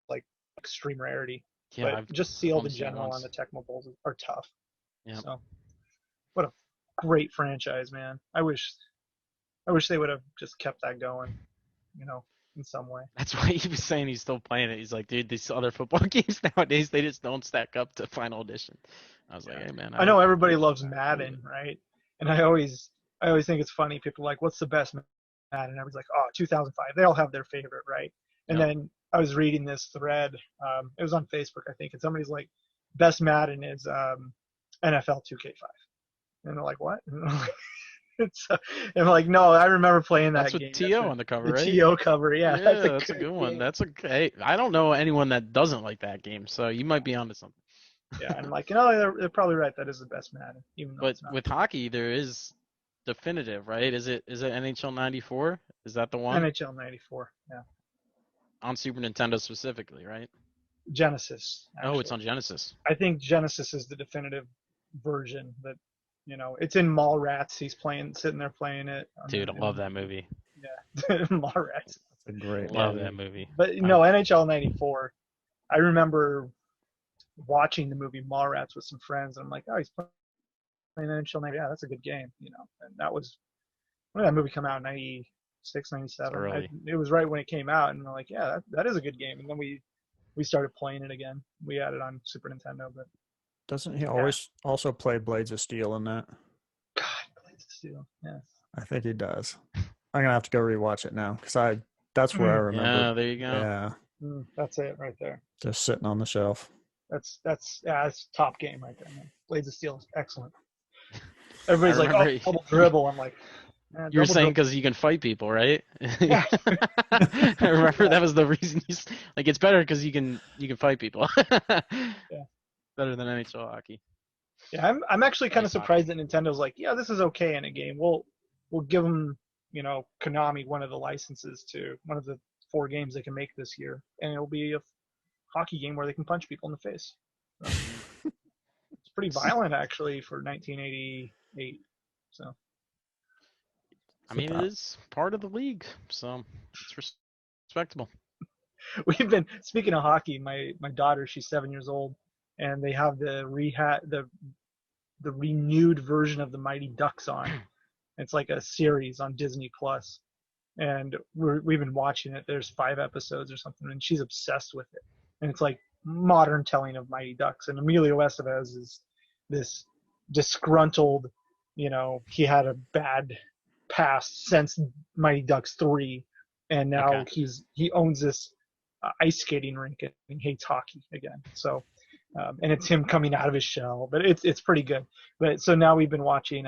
like extreme rarity. Yeah, but just sealed in general on the Tecmo Bowls are tough. Yeah. So, what a great franchise, man. I wish they would have just kept that going, in some way. That's why he was saying he's still playing it. He's like, dude, these other football games nowadays, they just don't stack up to Final Edition. I was like, hey, man. I know everybody loves Madden, right? And I always think it's funny. People are like, what's the best Madden? And everybody's like, oh, 2005. They all have their favorite, right? And then I was reading this thread. It was on Facebook, I think, and somebody's like, best Madden is NFL 2K5. And they're like, what? And I'm like, no, I remember playing that game. That's with T.O. on the cover, right? The T.O. cover, yeah. Yeah, that's a good one. That's okay. I don't know anyone that doesn't like that game, so you might be onto something. Yeah, I'm like, they're probably right. That is the best Madden, even though But it's not. with hockey, there is definitive, right? Is it NHL 94? Is that the one? NHL 94, yeah. On Super Nintendo specifically, right? Genesis. Actually. Oh, it's on Genesis. I think Genesis is the definitive version that, it's in Mallrats. He's sitting there playing it. Dude, I love that movie. Yeah, Mallrats. That's a great love that movie. But NHL 94, I remember watching the movie Mallrats with some friends, and I'm like, oh, he's playing NHL 94. Yeah, that's a good game, And that was, when did that movie come out? 96, 97. It was right when it came out, and we're like, yeah, that is a good game. And then we started playing it again. We had it on Super Nintendo, but doesn't he always also play Blades of Steel in that? God, Blades of Steel. Yes. I think he does. I'm gonna have to go rewatch it now because that's where I remember. Yeah, there you go. Yeah. That's it right there. Just sitting on the shelf. That's top game right there, man. Blades of Steel is excellent. Everybody's like, oh, double dribble. I'm like, you were saying because you can fight people, right? Yeah. I remember that was the reason it's better because you can fight people. Yeah. Better than NHL hockey. Yeah, I'm actually kind of surprised that Nintendo's like, yeah, this is okay in a game. We'll give them, Konami one of the licenses to one of the 4 games they can make this year, and it'll be a hockey game where they can punch people in the face. So, it's pretty violent actually for 1988. So I mean, it is part of the league, so it's respectable. we've been speaking of hockey. My daughter, she's 7 years old, and they have the renewed version of the Mighty Ducks on. It's like a series on Disney Plus, and we've been watching it. There's 5 episodes or something, and she's obsessed with it. And it's like modern telling of Mighty Ducks. And Emilio Estevez is this disgruntled, he had a bad past since Mighty Ducks 3, and now he owns this ice skating rink and he hates hockey again. So, and it's him coming out of his shell, but it's pretty good. But so now we've been watching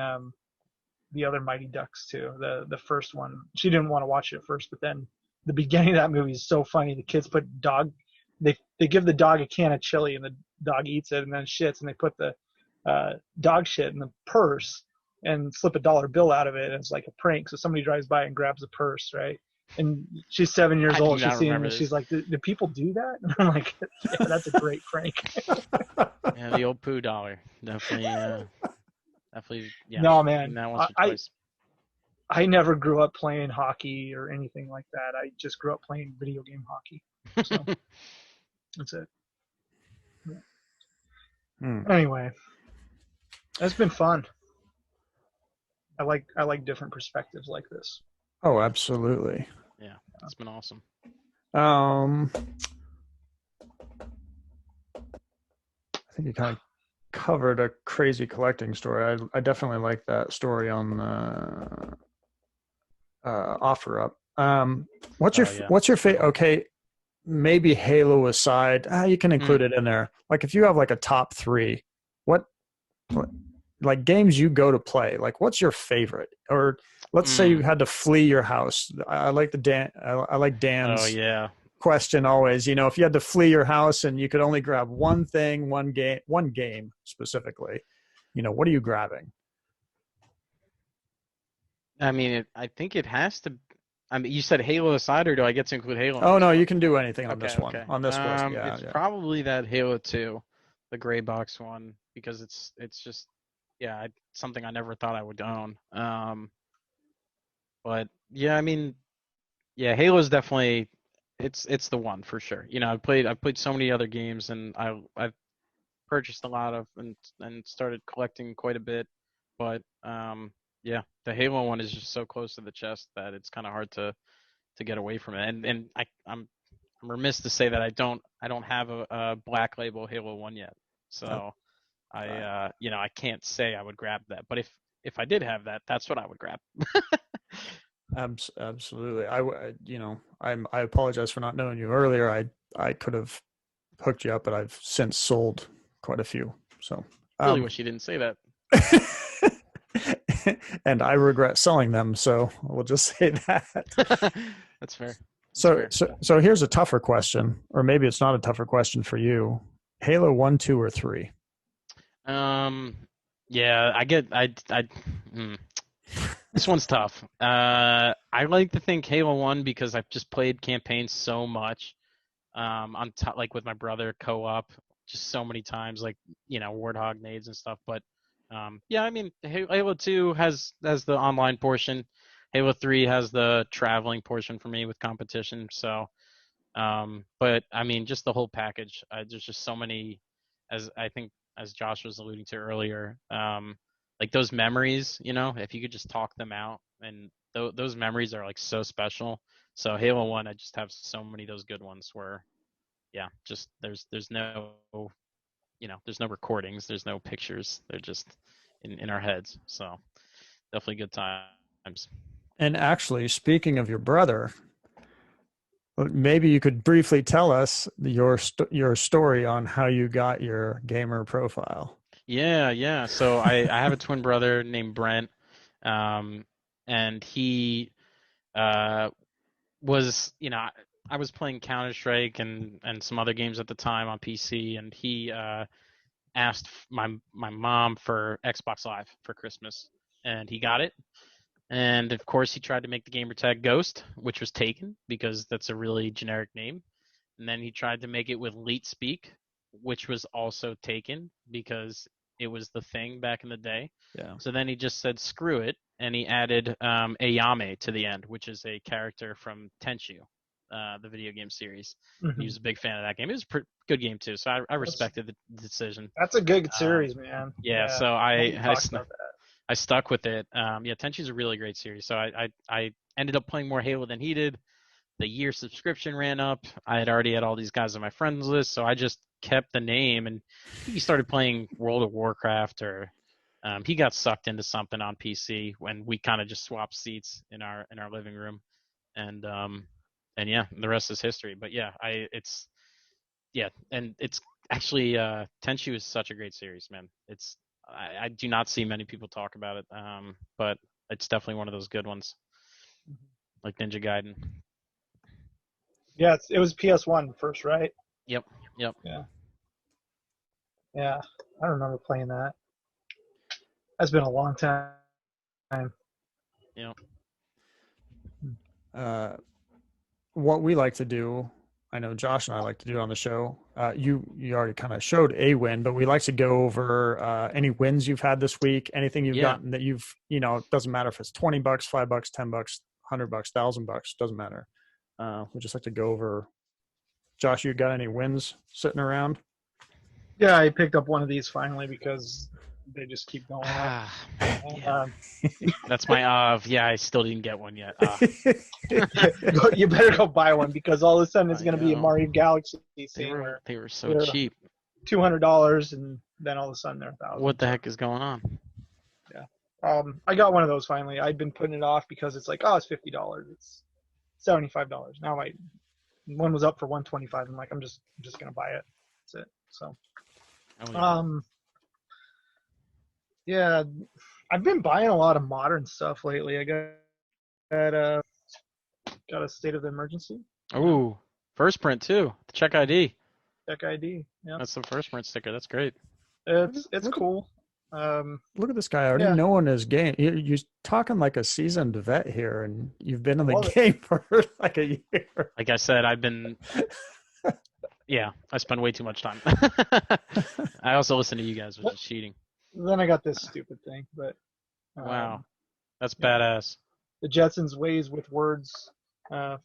the other Mighty Ducks too. The first one, she didn't want to watch it at first, but then the beginning of that movie is so funny. The kids put they give the dog a can of chili and the dog eats it and then shits, and they put the dog shit in the purse and slip a dollar bill out of it, and it's like a prank. So somebody drives by and grabs the purse, right? And she's 7 years old. She's seeing it. She's like, "Do people do that?" And I'm like, "Yeah, that's a great prank." Yeah, the old poo dollar, definitely. Yeah. No, man. That once or twice. I never grew up playing hockey or anything like that. I just grew up playing video game hockey. So that's it. Yeah. Anyway, it's been fun. I like different perspectives like this. Oh, absolutely. Yeah, it's been awesome. I think you kind of covered a crazy collecting story. I definitely like that story on OfferUp. What's your favorite? Okay, maybe Halo aside, you can include it in there. Like if you have like a top 3, what like games you go to play, like what's your favorite? Or let's say you had to flee your house. I like Dan's question always. If you had to flee your house and you could only grab one thing, one game specifically, what are you grabbing? I mean, I think it has to. I mean, you said Halo aside, or do I get to include Halo? Oh no, you can do anything on this one. On this list, it's probably that Halo 2, the gray box one, because it's just something I never thought I would own. But yeah, I mean, Halo's definitely it's the one for sure. I've played so many other games, and I've purchased a lot of and started collecting quite a bit, but the Halo one is just so close to the chest that it's kind of hard to get away from it. And I'm remiss to say that I don't have a black label Halo 1 yet. So I can't say I would grab that. But if I did have that, that's what I would grab. Absolutely. I apologize for not knowing you earlier. I could have hooked you up, but I've since sold quite a few. So I really wish you didn't say that. And I regret selling them, so we'll just say that. That's fair. So here's a tougher question, or maybe it's not a tougher question for you. Halo 1, 2, or 3? This one's tough. I like to think Halo 1 because I've just played campaigns so much. On top, like with my brother, co-op, just so many times, like Warthog nades and stuff. But I mean, Halo 2 has the online portion. Halo 3 has the traveling portion for me with competition. So, but I mean, just the whole package. There's just so many, as Josh was alluding to earlier. Like those memories, if you could just talk them out, and those memories are like so special. So Halo 1, I just have so many of those good ones where, just there's no, there's no recordings, there's no pictures, they're just in our heads. So definitely good times. And actually, speaking of your brother, maybe you could briefly tell us your story on how you got your gamer profile. Yeah. So I have a twin brother named Brent, and he was, I was playing Counter-Strike and some other games at the time on PC, and he asked my mom for Xbox Live for Christmas, and he got it. And of course, he tried to make the gamer tag Ghost, which was taken because that's a really generic name. And then he tried to make it with Leet Speak, which was also taken because it was the thing back in the day. Yeah. So then he just said screw it, and he added Ayame to the end, which is a character from Tenchu, the video game series. Mhm. He was a big fan of that game. It was a good game too, so I respected the decision. That's a good series, man. Yeah, so we talked about that. I stuck with it. Yeah, Tenchu's a really great series. So I ended up playing more Halo than he did. The year subscription ran up. I had already had all these guys on my friends list, so I just kept the name. And he started playing World of Warcraft, or he got sucked into something on PC when we kind of just swapped seats in our living room, and yeah, the rest is history. But yeah, and it's actually Tenchu is such a great series, man. I do not see many people talk about it, but it's definitely one of those good ones, like Ninja Gaiden. Yeah, it was PS1 first, right? Yep. Yeah. Yeah, I remember playing that. That's been a long time. Yep. What we like to do, I know Josh and I like to do on the show. You already kind of showed a win, but we like to go over any wins you've had this week, anything you've gotten that you've, it doesn't matter if it's $20, $5, $10, $100, $1,000, doesn't matter. We just like to go over. Josh, you got any wins sitting around? Yeah, I picked up one of these finally because they just keep going up. That's my yeah, I still didn't get one yet. You better go buy one because all of a sudden it's going to be a Mario Galaxy scene where they were so cheap. $200 and then all of a sudden they're $1,000. What the heck is going on? Yeah. I got one of those finally. I'd been putting it off because it's like, it's $50. It's $75. Now one was up for $125. I'm like, I'm just going to buy it. That's it. So yeah, I've been buying a lot of modern stuff lately. I got a State of the Emergency. Oh, first print too. The Check ID. Check ID. Yeah. That's the first print sticker. That's great. It's cool. Look at this guy already knowing his game. You're talking like a seasoned vet here, and you've been in the game for like a year. Like I said, I've been. Yeah, I spend way too much time. I also listen to you guys, which is cheating. Then I got this stupid thing, but wow, that's badass. The Jetsons Ways with Words,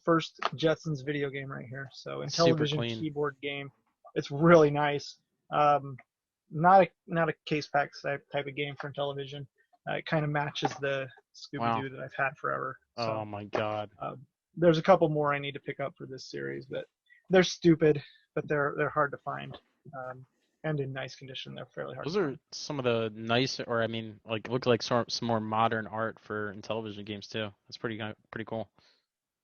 first Jetsons video game right here. So Intellivision keyboard game. It's really nice. Not a case pack type of game for Intellivision. It kind of matches the Scooby-Doo that I've had forever. So, oh my god. There's a couple more I need to pick up for this series, but they're stupid, but they're hard to find. And in nice condition, they're fairly hard. Those are some of the nice, or I mean, look like some more modern art for Intellivision games too. That's pretty cool.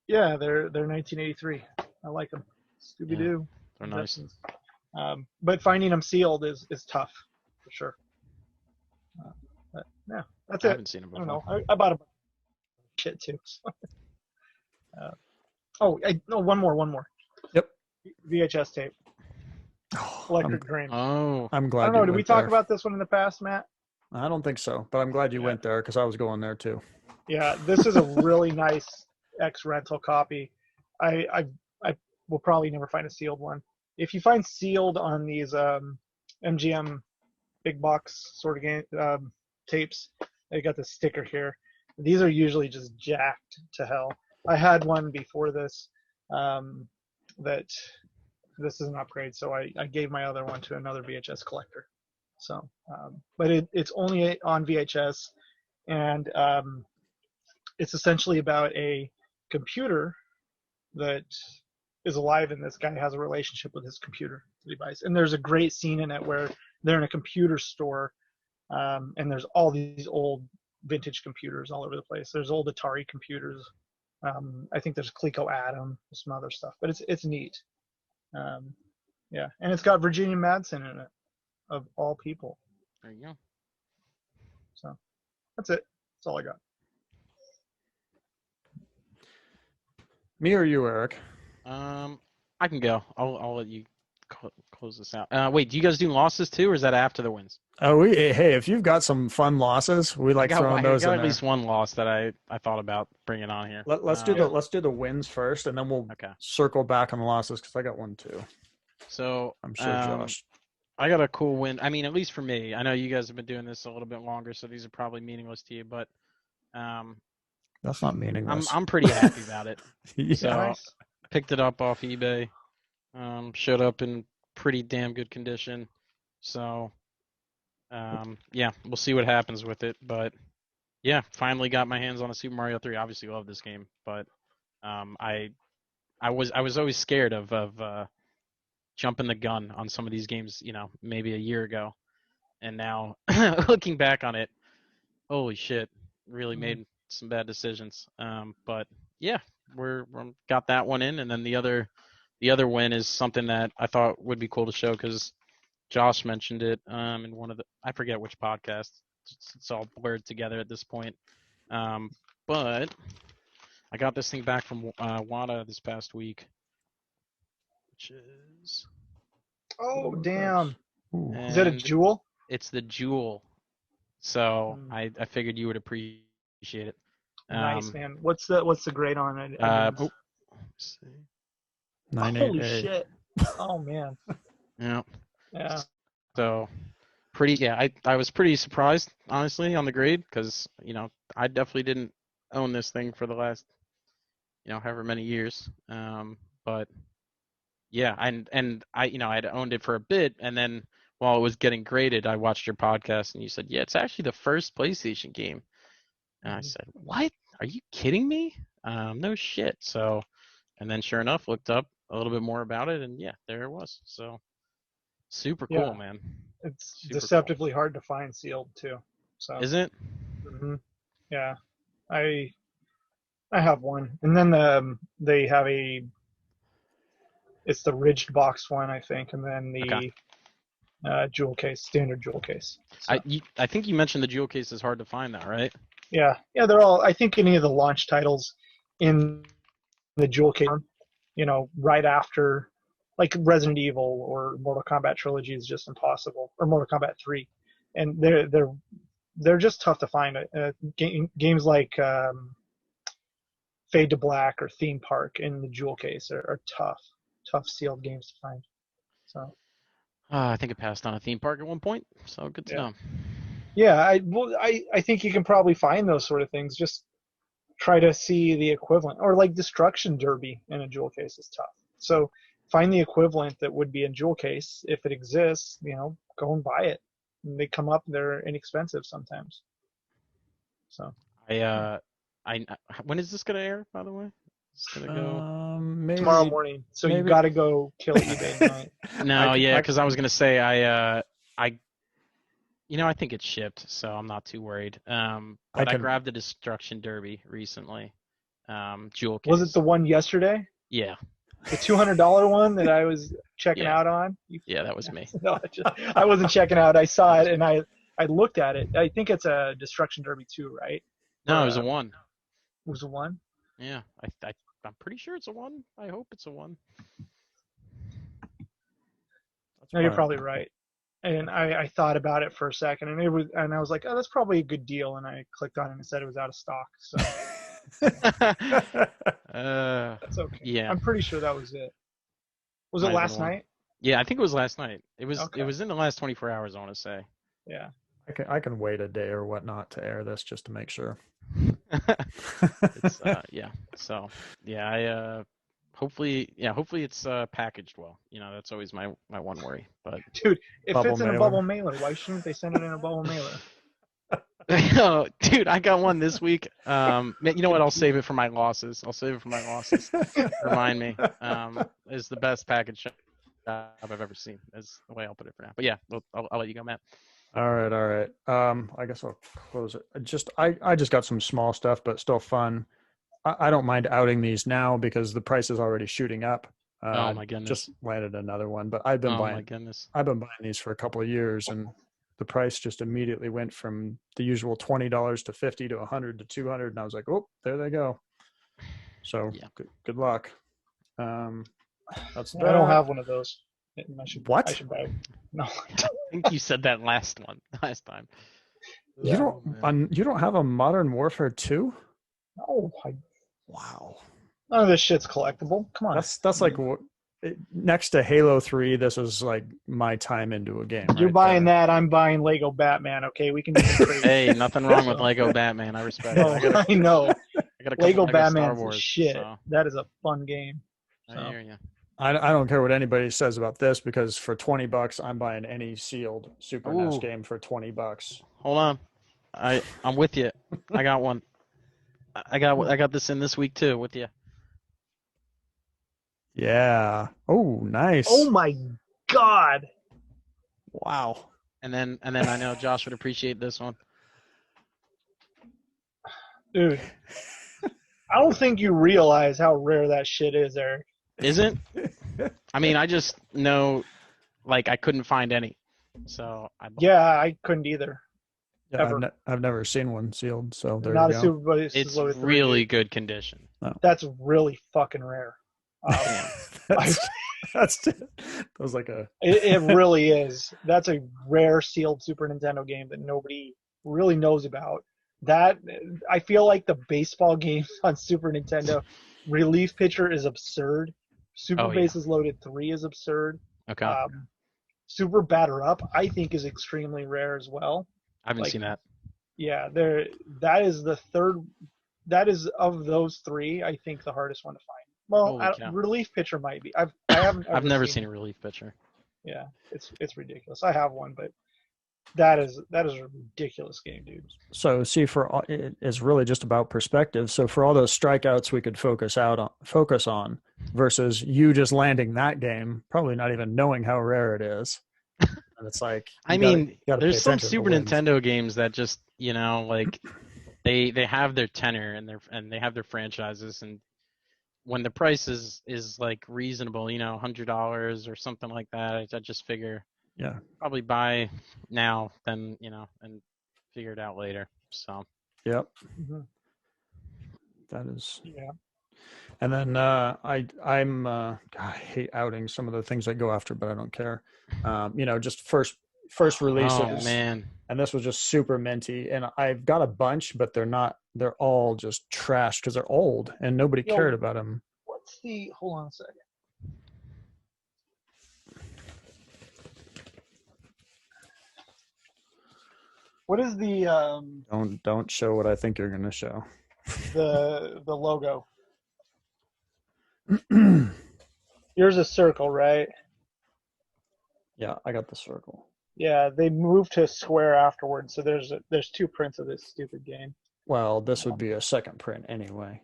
Yeah, they're 1983. I like them. Scooby-Doo. Yeah, they're nice. But finding them sealed is tough for sure. But yeah, that's it. I haven't seen them before. I don't know. I bought a bunch of shit too. One more. Yep. VHS tape. Electric Dream. Oh, I'm glad. I don't know. Did we talk about this one in the past, Matt? I don't think so, but I'm glad you went there because I was going there too. Yeah, this is a really nice ex-rental copy. I will probably never find a sealed one. If you find sealed on these MGM big box sort of game tapes, they got the sticker here. These are usually just jacked to hell. I had one before this that this is an upgrade, so I gave my other one to another VHS collector. So, but it's only on VHS, and it's essentially about a computer that is alive, and this guy has a relationship with his computer device. And there's a great scene in it where they're in a computer store, and there's all these old vintage computers all over the place. There's old Atari computers. I think there's Coleco Adam, some other stuff, but it's neat. Yeah, and it's got Virginia Madsen in it, of all people. There you go. So that's it. That's all I got. Me or you, Eric? I can go. I'll let you close this out. Wait, do you guys do losses too, or is that after the wins? Hey, if you've got some fun losses, we like throwing I those got in at there. least one loss that I thought about bringing on here. Let's do the wins first, and then we'll Okay. circle back on the losses because I got one too. So I'm sure Josh. I got a cool win. I mean, at least for me. I know you guys have been doing this a little bit longer, so these are probably meaningless to you, but That's not meaningless. I'm pretty happy about it. Yeah. So Nice. picked it up off eBay. Showed up in pretty damn good condition. So yeah, we'll see what happens with it. But yeah, finally got my hands on a Super Mario 3. Obviously love this game, but I was always scared of jumping the gun on some of these games, maybe a year ago. And now looking back on it, holy shit, really made some bad decisions. But yeah, we're got that one in, and then the other win is something that I thought would be cool to show because Josh mentioned it in one of I forget which podcast. It's all blurred together at this point. But I got this thing back from WADA this past week, which is Oh, damn. Is that a and jewel? it's the Jewel. So I figured you would appreciate it. Nice, man. What's the grade on it? Let's see. 988. Holy shit. Oh, man. Yeah. Yeah. So pretty. Yeah, I was pretty surprised honestly on the grade because I definitely didn't own this thing for the last however many years. But yeah, and I'd owned it for a bit, and then while it was getting graded, I watched your podcast, and you said, yeah, it's actually the first PlayStation game. And I said, what? Are you kidding me? No shit. So, and then sure enough, looked up a little bit more about it, and yeah, there it was. So, super cool, man. It's Super deceptively hard to find sealed too. So cool. Is it? Yeah, I have one, and then they have it's the ridged box one, I think, and then the jewel case, standard jewel case. So, I think you mentioned the jewel case is hard to find, though, right? yeah, they're all. I think any of the launch titles in the jewel case, right after, like Resident Evil or Mortal Kombat trilogy is just impossible, or Mortal Kombat 3, and they're just tough to find. Games like Fade to Black or Theme Park in the jewel case are tough sealed games to find. So I think it passed on a theme park at one point, so good to know. Yeah, I think you can probably find those sort of things. Just try to see the equivalent, or like Destruction Derby in a jewel case is tough. So find the equivalent that would be a jewel case if it exists. Go and buy it. And they come up; they're inexpensive sometimes. So when is this gonna air? By the way, it's gonna go maybe tomorrow morning. So you got to go kill eBay tonight. No, because I was gonna say I think it's shipped, so I'm not too worried. But I grabbed the Destruction Derby recently. Jewel case. Was it the one yesterday? Yeah. The $200 one that I was checking out on? Yeah, that was me. No, I wasn't checking out. I saw it and I looked at it. I think it's a Destruction Derby 2, right? No, it was a 1. It was a 1? Yeah, I'm pretty sure it's a 1. I hope it's a 1. No, you're probably right. And I thought about it for a second, and I was like, oh, that's probably a good deal. And I clicked on it and it said it was out of stock. So that's okay. Yeah, I'm pretty sure that was it. Was it last night? Yeah, I think it was last night. It was. Okay. It was in the last 24 hours. I want to say. Yeah. I can wait a day or whatnot to air this just to make sure. Yeah. So yeah, hopefully it's packaged well. That's always my one worry. But dude, it fits in a bubble mailer. Why shouldn't they send it in a bubble mailer? Oh, dude, I got one this week. You know what? I'll save it for my losses. Remind me. Is the best package I've ever seen. Is the way I'll put it for now. But yeah, I'll let you go, Matt. All right. I guess I'll close it. I just got some small stuff, but still fun. I don't mind outing these now because the price is already shooting up. Oh my goodness! Just landed another one, but I've been buying these for a couple of years, and the price just immediately went from the usual $20 to $50 to $100 to $200, and I was like, oh, there they go. So good luck. That's I don't have one of those. What? I should buy it. No. I think you said that last time. You Oh, man. you don't have a Modern Warfare 2? No. Wow. None of this shit's collectible. Come on. That's like next to Halo 3. This is like my time into a game. You're right buying there. that. I'm buying Lego Batman. Okay, we can do some trade. Hey, nothing wrong with Lego Batman. I respect it. No, I know. I got a couple Lego Star Batman's Wars, shit. so That is a fun game. I So. hear you. I don't care what anybody says about this because for $20, I'm buying any sealed Super NES Ooh. game for $20. Hold on. I'm with you. I got one. I got this in this week too with you. Yeah. Oh, nice. Oh my God. Wow. And then I know Josh would appreciate this one. Dude. I don't think you realize how rare that shit is, Eric. Isn't? I mean, I just know, like, I couldn't find any. So Yeah, I couldn't either. Yeah, I've never seen one sealed, so there Not you a go. Super Bowl. it's really good condition. That's really fucking rare. That was like a. It really is. That's a rare sealed Super Nintendo game that nobody really knows about. That I feel like the baseball games on Super Nintendo, Relief Pitcher is absurd. Super Bases Loaded 3 is absurd. Okay. Super Batter Up I think is extremely rare as well. I haven't seen that. Yeah, that is the third. That is of those three, I think the hardest one to find. Well, Relief Pitcher might be. I haven't. I've never seen a Relief Pitcher. Yeah, it's ridiculous. I have one, but that is a ridiculous game, dude. So see, it's really just about perspective. So for all those strikeouts we could focus on versus you just landing that game, probably not even knowing how rare it is. And it's like, there's some Super Nintendo games that just, like they have their tenure and they have their franchises, and when the price is like reasonable, $100 or something like that, I just figure probably buy now then, and figure it out later. So yep. Mm-hmm. That is yeah. And then I hate outing some of the things I go after, but I don't care. Just first releases. Oh man! And this was just super minty. And I've got a bunch, but they're all just trash because they're old and nobody cared about them. Hold on a second. What is the Don't show what I think you're gonna show. The logo. Yours is circle, right? Yeah, I got the circle. Yeah, they moved to square afterwards, so there's two prints of this stupid game. Well, this would be a second print anyway.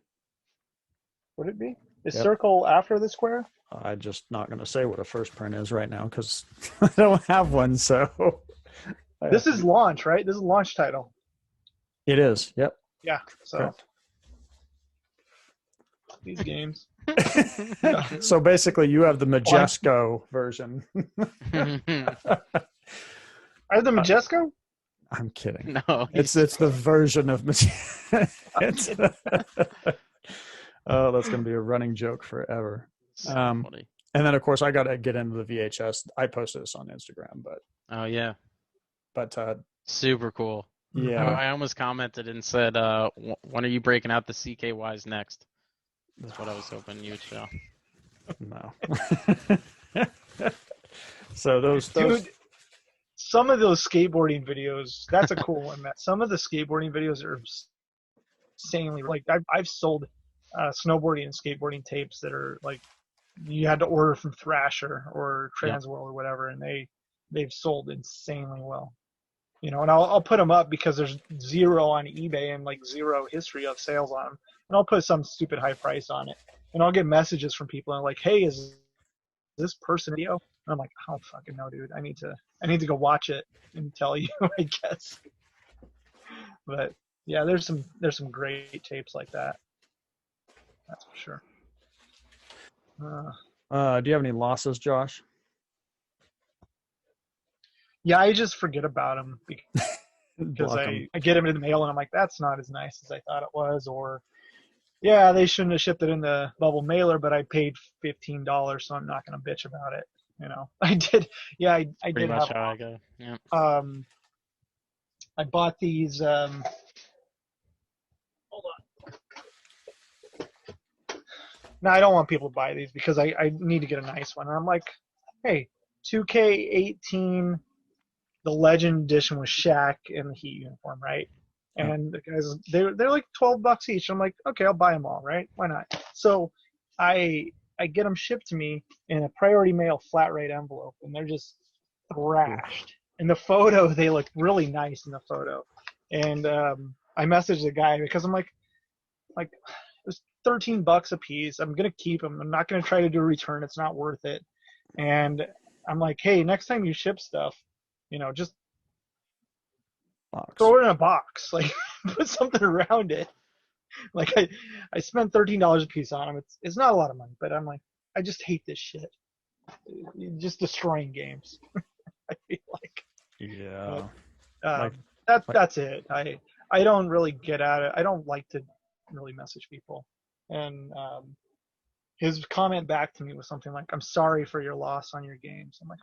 Would it be? Is circle after the square? I'm just not going to say what a first print is right now because I don't have one. So this is launch, right? This is launch title. It is. Yep. Yeah. So correct. These games. So basically, you have the Majesco version. Are the Majesco? I'm kidding. No, it's the version of Majesco. Oh, that's going to be a running joke forever. Funny. And then, of course, I got to get into the VHS. I posted this on Instagram, but super cool. Yeah, I almost commented and said, "When are you breaking out the CKYs next?" That's what I was hoping you would show. No. So those Dude, some of those skateboarding videos. That's a cool one. Some of the skateboarding videos are insanely like I've sold snowboarding and skateboarding tapes that are like you had to order from Thrasher or Transworld or whatever, and they've sold insanely well. And I'll put them up because there's zero on eBay and like zero history of sales on them, and I'll put some stupid high price on it, and I'll get messages from people and like, hey, is this person video? And I'm like, I don't fucking know, dude. I need to go watch it and tell you, I guess. But yeah, there's some great tapes like that. That's for sure. do you have any losses, Josh? Yeah, I just forget about them because I get them in the mail and I'm like, that's not as nice as I thought it was, or yeah, they shouldn't have shipped it in the bubble mailer, but I paid $15, so I'm not going to bitch about it. You know, I did. Yeah, I Pretty did much have. how I go. Yeah. I bought these. Hold on. No, I don't want people to buy these because I need to get a nice one. And I'm like, hey, 2K18, the Legend Edition with Shaq in the Heat uniform, right? And the guys, they're like $12 each. I'm like, okay, I'll buy them all, right? Why not? So I get them shipped to me in a priority mail flat rate envelope, and they're just thrashed. In the photo, they look really nice in the photo. And I messaged the guy because I'm like it was $13 a piece. I'm gonna keep them. I'm not gonna try to do a return. It's not worth it. And I'm like, hey, next time you ship stuff, just Box. throw it in a box. Like, put something around it. Like, I spent $13 a piece on them. It's not a lot of money, but I'm like, I just hate this shit. You're just destroying games. I feel like. Yeah. But, like, that's it. I don't really get at it. I don't like to really message people. And his comment back to me was something like, "I'm sorry for your loss on your games." I'm like,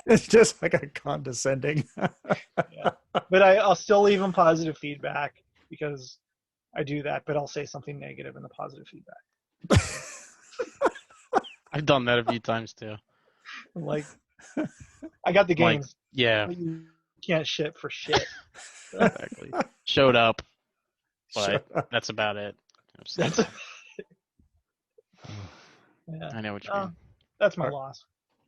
it's just like a condescending. yeah. But I'll still leave him positive feedback because I do that. But I'll say something negative in the positive feedback. I've done that a few times too. I'm like, I got the Like, games. yeah, But you can't ship for shit. exactly. Showed up, but Shut up. that's about it. That's yeah. I know what you mean. That's my loss.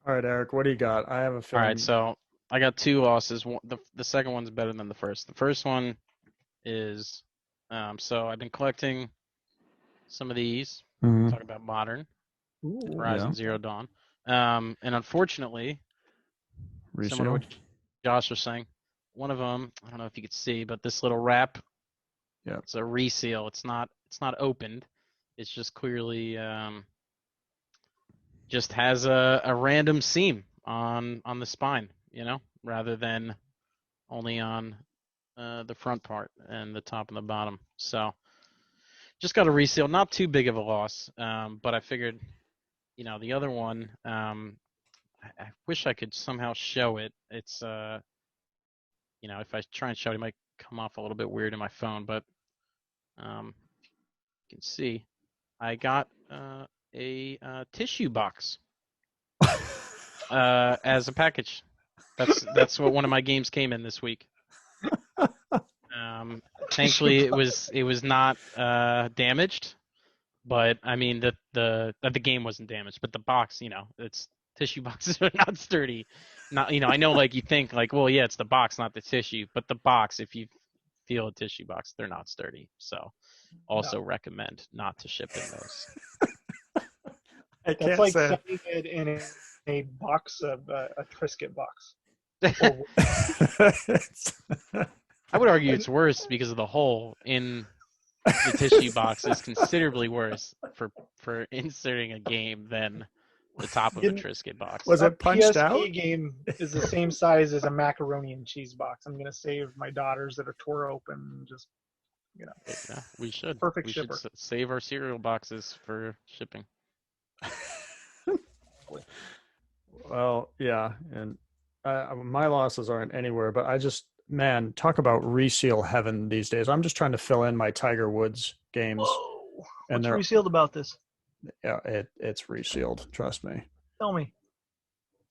All right, Eric, what do you got? I have a All feeling. right, so I got 2 losses. The second one's better than the first. The first one is, so I've been collecting some of these. Mhm. Talk about modern Ooh. Horizon Yeah. Zero Dawn, and unfortunately, similar to Resale. what Josh was saying, one of them, I don't know if you could see, but this little wrap, Yeah. it's a reseal. It's not opened. It's just clearly just has a random seam on the spine, rather than only on the front part and the top and the bottom. So just got a reseal. Not too big of a loss, but I figured, the other one, I wish I could somehow show it. It's if I try and show it, it might come off a little bit weird in my phone, but you can see I got a tissue box as a package. That's what one of my games came in this week. Thankfully, it was not damaged, but I mean the game wasn't damaged, but the box, it's tissue boxes are not sturdy. Not I know like you think like, well, yeah, it's the box, not the tissue, but the box, if you feel a tissue box, they're not sturdy. So also recommend not to ship in those. That's like sending it in a box of a Triscuit box. I would argue it's worse because of the hole in the tissue box is considerably worse for inserting a game than the top of a Triscuit box. Was it punched PSP out? game is the same size as a macaroni and cheese box. I'm gonna save my daughters that are tore open. Just Yeah, we should. Perfect we shipper. should save our cereal boxes for shipping. Well, yeah, and my losses aren't anywhere, but man, talk about reseal heaven these days. I'm just trying to fill in my Tiger Woods games. Whoa. And What's resealed about this? Yeah, it's resealed. Trust me. Tell me.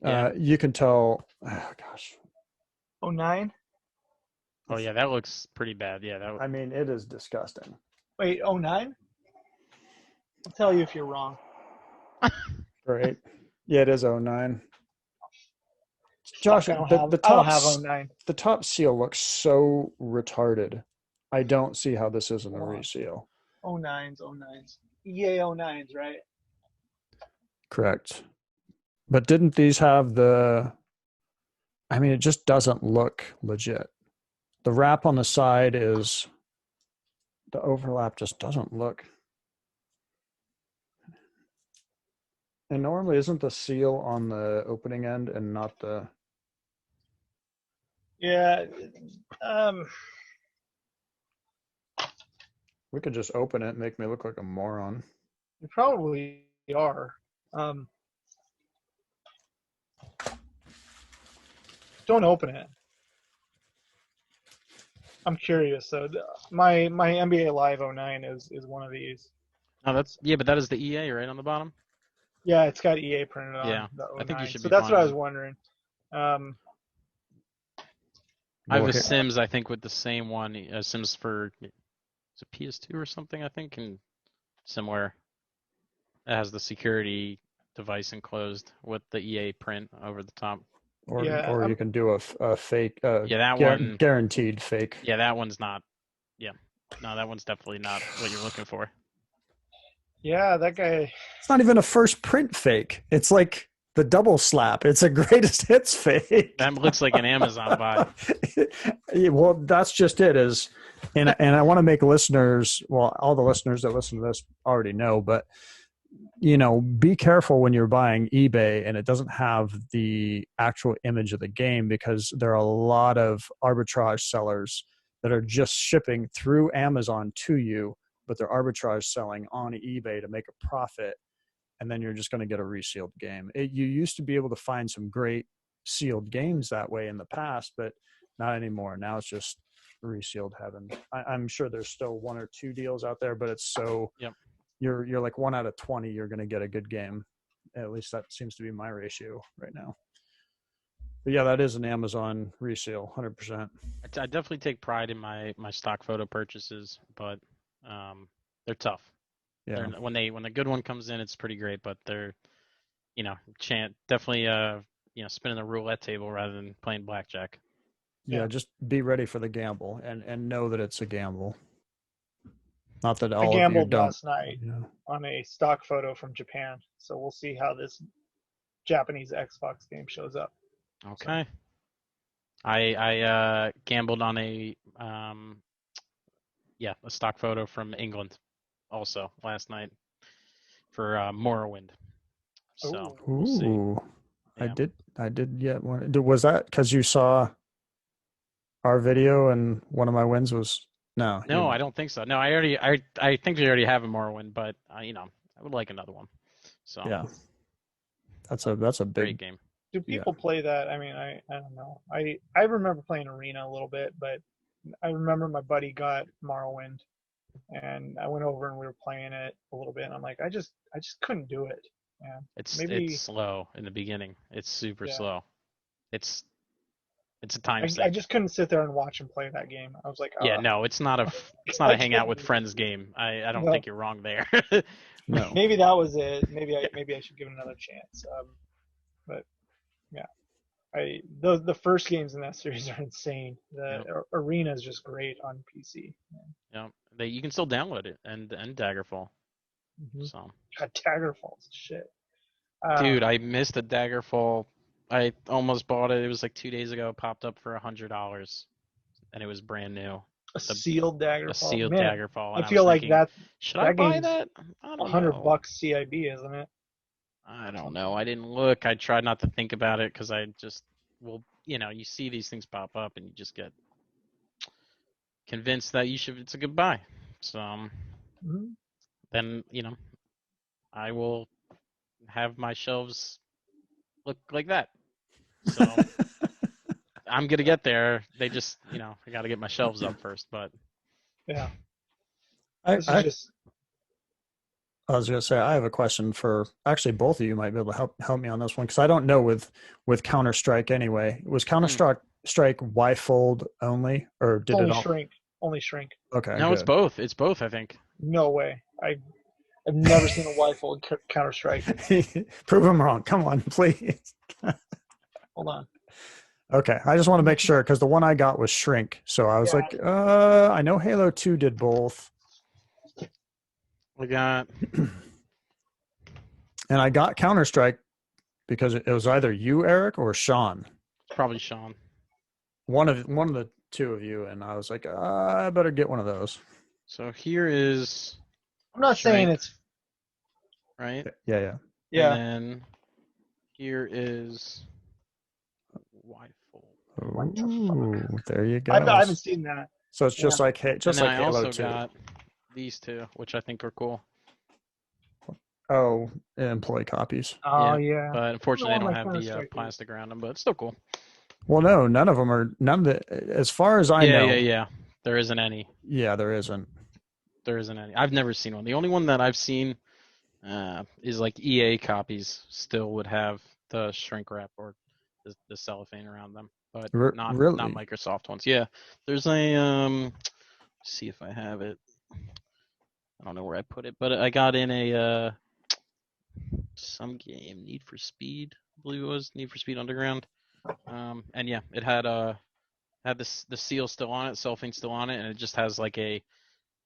Yeah. You can tell. Oh gosh. 09? Oh yeah, that looks pretty bad. Yeah, I mean, it is disgusting. Wait, 09? I'll tell you if you're wrong. Right. Yeah, it is 09. Josh, I don't have 09. The top seal looks so retarded. I don't see how this isn't a reseal. 09s. EA 09s, right? Correct. But didn't these have I mean, it just doesn't look legit. The wrap on the side is, the overlap just doesn't look. And normally isn't the seal on the opening end and not the... Yeah. We could just open it and make me look like a moron. You probably are. Don't open it. I'm curious. So my NBA Live 09 is one of these. Oh, but that is the EA right on the bottom. Yeah, it's got EA printed on Yeah, the I think you 09. should So be that's fine what I was then. wondering. I have Well, a here- Sims, I think, with the same one. Sims for is it PS2 or something? I think, and somewhere it has the security device enclosed with the EA print over the top. Yeah, or you can do a fake, Yeah, that one. guaranteed fake. Yeah, that one's not. Yeah, no, that one's definitely not what you're looking for. yeah, that guy. It's not even a first print fake. It's like the double slap. It's a greatest hits fake. That looks like an Amazon buy. Yeah, well, that's just it. And I want to make listeners, well, all the listeners that listen to this already know, but be careful when you're buying eBay and it doesn't have the actual image of the game, because there are a lot of arbitrage sellers that are just shipping through Amazon to you, but they're arbitrage selling on eBay to make a profit. And then you're just going to get a resealed game. You used to be able to find some great sealed games that way in the past, but not anymore. Now it's just resealed heaven. I'm sure there's still one or two deals out there, but it's so Yep. You're like 1 out of 20 you're going to get a good game. At least that seems to be my ratio right now. But yeah, that is an Amazon resale, 100%. I definitely take pride in my stock photo purchases, but they're tough. Yeah. When the good one comes in, it's pretty great, but they're definitely spinning the roulette table rather than playing blackjack. Yeah, just be ready for the gamble and know that it's a gamble. Not that all I of you gambled don't. last night on a stock photo from Japan, so we'll see how this Japanese Xbox game shows up. Okay. So. I gambled on a stock photo from England also last night for Morrowind. So we'll see. Yeah. I did get one. Was that because you saw our video and one of my wins was no? No, I don't think so. No, I think we already have a Morrowind, but I would like another one. So yeah, that's a big great game. Do people play that? I mean, I don't know. I remember playing Arena a little bit, but I remember my buddy got Morrowind, and I went over and we were playing it a little bit, and I'm like, I just couldn't do it. Yeah. It's slow in the beginning. It's super slow. It's a time sink. I just couldn't sit there and watch him play that game. I was like, yeah, no, it's not a hang out with friends game. I don't think you're wrong there. No. Maybe that was it. Maybe I should give it another chance. But yeah, the first games in that series are insane. The Arena is just great on PC. Yeah, you can still download it and Daggerfall. Mm-hmm. So. God, Daggerfall's shit. Dude, I missed a Daggerfall. I almost bought it. It was like 2 days ago. It popped up for $100, and it was brand new. Sealed Daggerfall. A sealed Man, Daggerfall. I feel like that. Should I buy that? I don't know. $100 CIB, isn't it? I don't know. I didn't look. I tried not to think about it because I just, you see these things pop up and you just get convinced that it's a good buy. So then, I will have my shelves look like that. So I'm going to get there. They just, I got to get my shelves up first, but. Yeah. I was going to say, I have a question for actually both of you might be able to help me on this one. Cause I don't know with Counter-Strike anyway, was Counter-Strike Y-fold only, or did only it all shrink? Only shrink. Okay. No, good. It's both, I think. No way. I've never seen a Y-fold Counter-Strike. Prove them wrong. Come on, please. Hold on. Okay. I just want to make sure because the one I got was shrink. So I was like, I know Halo 2 did both. We got, and I got Counter-Strike because it was either you, Eric, or Sean. Probably Sean. One of the two of you, and I was like, I better get one of those. So here is. I'm not saying it's right. Yeah. And then here is Y-fold. Ooh, there you go. I haven't seen that. So it's just like I Halo also 2. got these two, which I think are cool. Oh, employee copies. Oh yeah. But unfortunately, I don't have the plastic around them, but it's still cool. Well, no, none of them are. None of the, as far as I know. Yeah. There isn't any. Yeah, there isn't. There isn't any. I've never seen one. The only one that I've seen is like EA copies still would have the shrink wrap or the cellophane around them, but not Really? Microsoft ones. Yeah, there's a see if I have it. I don't know where I put it, but I got in a some game, Need for Speed, I believe it was Need for Speed Underground. And yeah, it had the seal still on it, cellophane still on it, and it just has like a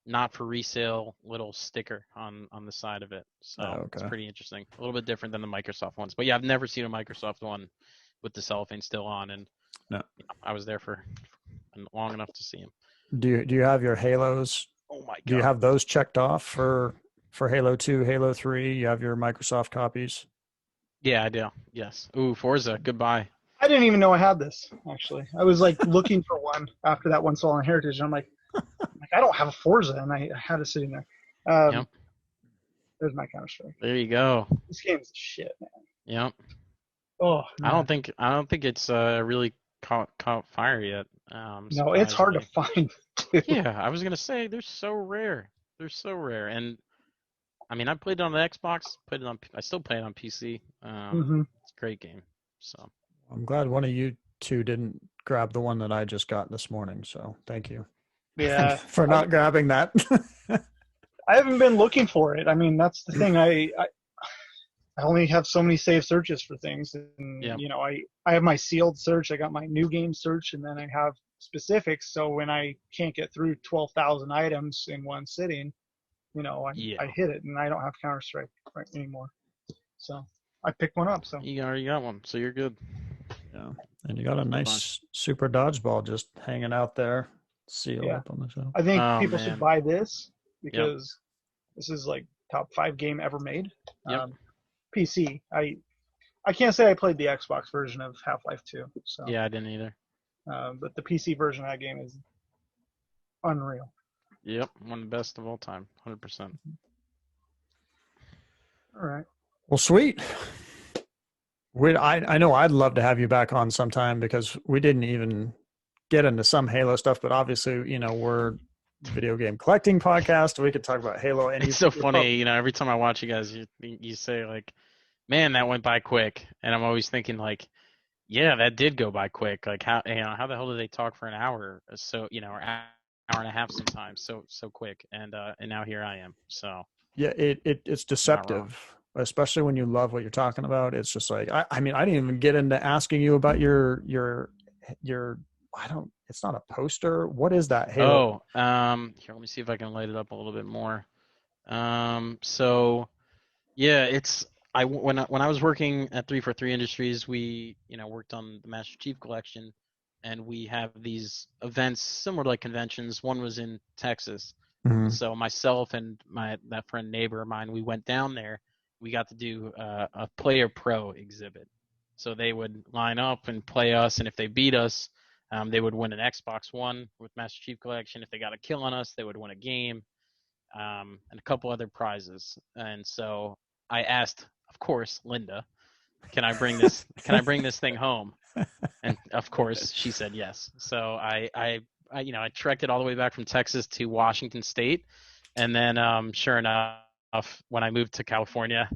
not for resale little sticker on the side of it. So it's Okay. pretty interesting. A little bit different than the Microsoft ones. But yeah, I've never seen a Microsoft one with the cellophane still on, and No. I was there for long enough to see him. Do you have your Halos? Oh my Do you god. have those checked off for Halo 2, Halo 3? You have your Microsoft copies? Yeah, I do. Yes. Ooh, Forza. Goodbye. I didn't even know I had this, actually. I was like looking for one after that one Stolen Heritage, and I'm like, I don't have a Forza, and I had it sitting there. Yep. There's my Counter Strike. There you go. This game's shit, man. Yep. Oh, I man. don't think it's really caught fire yet. No, it's hard to Surprisingly. find, too. Yeah, I was gonna say they're so rare. They're so rare, and I mean, I played it on the Xbox. I still play it on PC. Mm-hmm. It's a great game. So I'm glad one of you two didn't grab the one that I just got this morning. So thank you. Yeah. For not grabbing that. I haven't been looking for it. I mean, that's the thing. I only have so many saved searches for things, and yeah, I have my sealed search. I got my new game search, and then I have specifics. So when I can't get through 12,000 items in one sitting, I hit it, and I don't have Counter Strike anymore. So I picked one up. So you already got one, so you're good. Yeah, and you got a nice super dodgeball just hanging out there, sealed up on the shelf. I think people should buy this because Yep. this is like top 5 game ever made. Yep. PC. I can't say I played the Xbox version of Half-Life 2. So yeah, I didn't either. but the PC version of that game is unreal. Yep, one of the best of all time, 100%. All right. Well, sweet. I know I'd love to have you back on sometime because we didn't even get into some Halo stuff, but obviously, we're video game collecting podcast. We could talk about Halo. And it's so funny, every time I watch you guys, you say like, man, that went by quick. And I'm always thinking like, yeah, that did go by quick. Like how the hell did they talk for an hour? So, or hour and a half sometimes so quick. And now here I am. So yeah, it's deceptive, especially when you love what you're talking about. It's just like, I mean, I didn't even get into asking you about your it's not a poster. What is that? Halo? Here, let me see if I can light it up a little bit more. So yeah, when I was working at 343 Industries, we worked on the Master Chief Collection, and we have these events similar to like conventions. One was in Texas, so myself and that friend neighbor of mine, we went down there. We got to do a player pro exhibit, so they would line up and play us, and if they beat us, they would win an Xbox One with Master Chief Collection. If they got a kill on us, they would win a game, and a couple other prizes. And so I asked, of course, Linda, can I bring this thing home? And of course she said yes. So I trekked it all the way back from Texas to Washington State, and then sure enough, when I moved to California,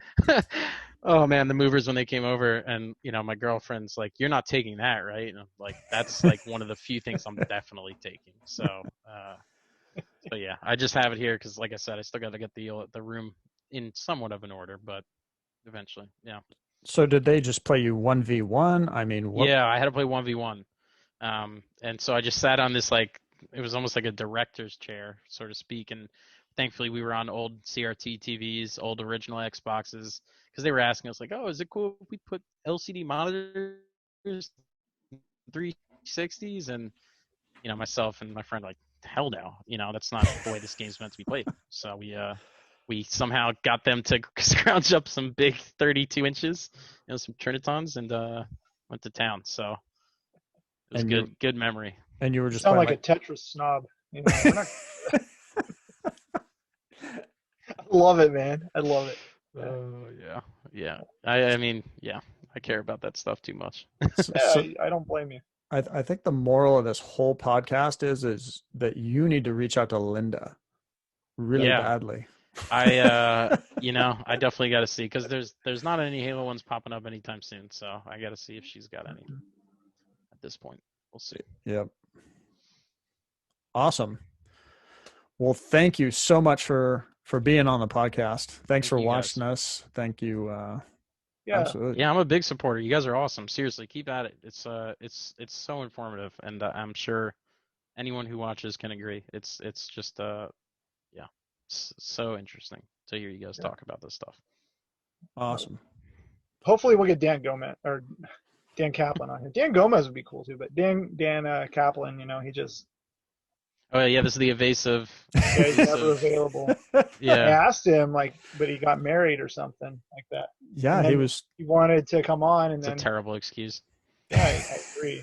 oh man, the movers, when they came over, and my girlfriend's like, "You're not taking that, right?" And I'm like, that's like one of the few things I'm definitely taking. So but yeah, I just have it here because, like I said, I still got to get the room in somewhat of an order, but eventually, yeah. So did they just play you 1v1? I mean, what? Yeah, I had to play 1v1. And so I just sat on this, like, it was almost like a director's chair, so to speak. And thankfully we were on old CRT TVs, old original Xboxes, because they were asking us like, oh, is it cool if we put LCD monitors, 360s? And, myself and my friend like, hell no, that's not the way this game's meant to be played. So we somehow got them to scrounge up some big 32 inches, some Trinitons, and went to town. So it was good memory. And you were just sound like a Tetris snob. We're not... I love it, man. I love it. Yeah. I mean, yeah, I care about that stuff too much. Yeah, I don't blame you. I think the moral of this whole podcast is that you need to reach out to Linda really Yeah. badly. I definitely got to see, because there's not any Halo ones popping up anytime soon, so I got to see if she's got any at this point. We'll see. Yep. Awesome. Well, thank you so much for being on the podcast. Thanks for watching us. Thank you. Yeah. Absolutely. Yeah, I'm a big supporter. You guys are awesome. Seriously, keep at it. It's so informative, and I'm sure anyone who watches can agree. It's just yeah, it's so interesting to hear you guys talk about this stuff. Awesome. Hopefully we'll get Dan Kaplan on here. Dan Gomez would be cool too, but Dan Kaplan, he just. Oh yeah, this is the evasive. Yeah, he's never available. Yeah. I asked him but he got married or something like that. Yeah, he wanted to come on, and it's then. a terrible excuse. Yeah, I agree.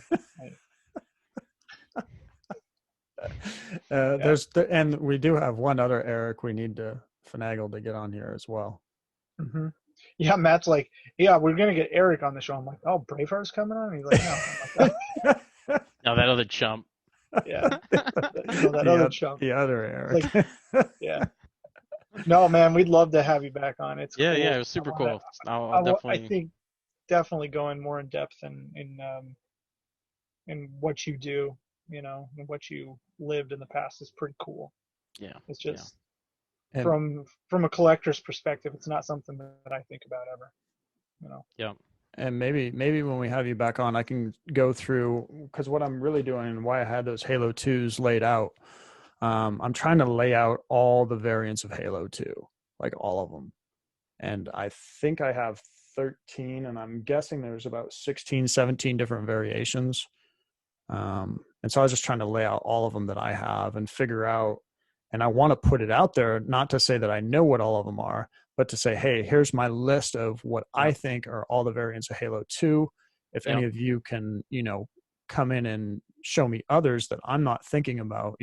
And we do have one other Eric we need to finagle to get on here as well. Mm-hmm. Yeah, Matt's like, yeah, we're gonna get Eric on the show. I'm like, oh, Braveheart's coming on. He's like, no. I'm like, oh. No, that other chump. Yeah, other chump. The other Eric. Yeah. No, man, we'd love to have you back on. It's yeah, cool. yeah, it was super cool. I'll definitely. I think definitely going more in depth in what you do, and what you lived in the past is pretty cool. Yeah, it's just from a collector's perspective, it's not something that I think about ever. Yeah. And maybe when we have you back on, I can go through, because what I'm really doing and why I had those Halo 2s laid out, I'm trying to lay out all the variants of Halo 2, like all of them. And I think I have 13, and I'm guessing there's about 16, 17 different variations. And so I was just trying to lay out all of them that I have and figure out, and I want to put it out there, not to say that I know what all of them are, but to say, hey, here's my list of what I think are all the variants of Halo 2. If any of you can, come in and show me others that I'm not thinking about,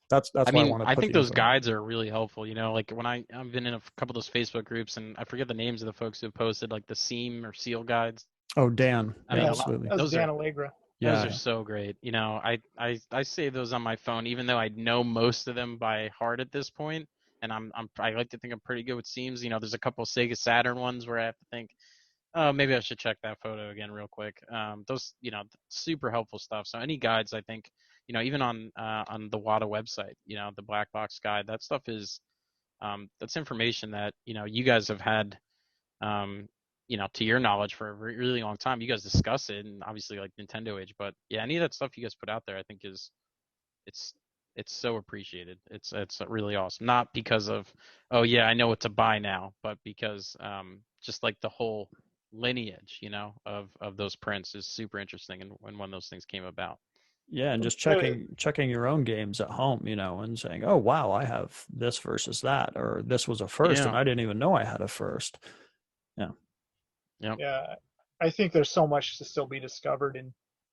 that's why I want to. I think those guides are really helpful. Like when I've been in a couple of those Facebook groups, and I forget the names of the folks who have posted like the seam or seal guides. Oh, Dan. Absolutely. Those Dan Allegra. Those are so great. I save those on my phone, even though I know most of them by heart at this point. And I like to think I'm pretty good with seams. There's a couple of Sega Saturn ones where I have to think, oh, maybe I should check that photo again real quick. Those, super helpful stuff. So any guides, I think, even on the WADA website, the black box guide, that stuff is, that's information that, you guys have had, to your knowledge for a really long time. You guys discuss it, and obviously like Nintendo Age, but yeah, any of that stuff you guys put out there, I think it's so appreciated. It's really awesome. Not because of, oh yeah, I know what to buy now, but because just like the whole lineage, of those prints is super interesting, and when those things came about. Yeah, and just checking your own games at home, and saying, oh wow, I have this versus that, or this was a first, and I didn't even know I had a first. Yeah. Yeah, I think there's so much to still be discovered, and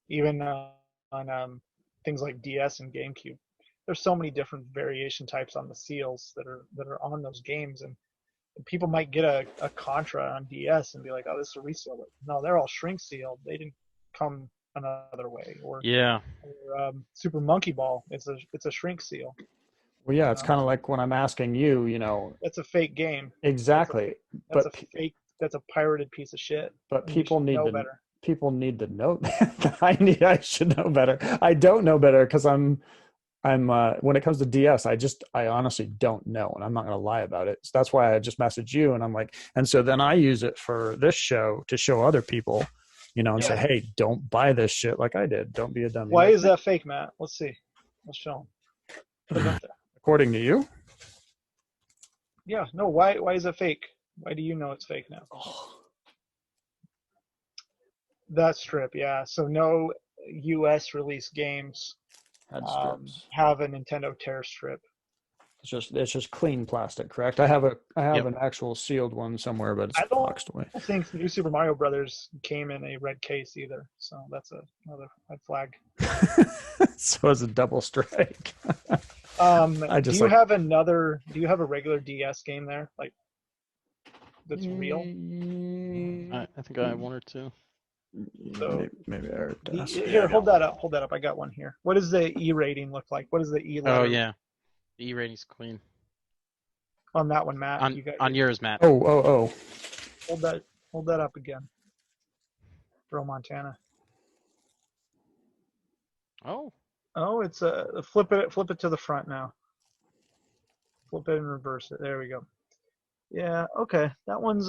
even on things like DS and GameCube. There's so many different variation types on the seals that are on those games, and people might get a Contra on DS and be like, oh, this is a reseal. No, they're all shrink sealed. They didn't come another way. Or Super Monkey Ball, it's a shrink seal. Well, yeah, it's kind of like when I'm asking you, it's a fake game. Exactly. That's a pirated piece of shit. But people need to know better. People need to know that. I should know better. I don't know better because I'm when it comes to DS, I honestly don't know, and I'm not going to lie about it. So that's why I just messaged you, and I'm like, and so then I use it for this show to show other people, and say, hey, don't buy this shit like I did. Don't be a dummy. Why is that fake, Matt? Let's see. Let's show them. Put it up there. According to you? Yeah. No. Why is it fake? Why do you know it's fake now? That strip, yeah. So no U.S. release games have a Nintendo tear strip. It's just clean plastic, correct? I have an actual sealed one somewhere, but it's boxed away. I don't think New Super Mario Brothers came in a red case either, so that's another red flag. So it's a double strike. Do you have a regular DS game there, like that's real? I think I have one or two. So maybe Eric does. here, hold that up. Hold that up. I got one here. What does the E rating look like? What is the E letter? Oh yeah, the E rating's clean On that one, Matt. on You got on yours, Matt. Oh. hold that up again. Bro, Montana. Oh, Oh, it's flip it to the front now. Flip it and reverse it. There we go. Yeah, okay. That one's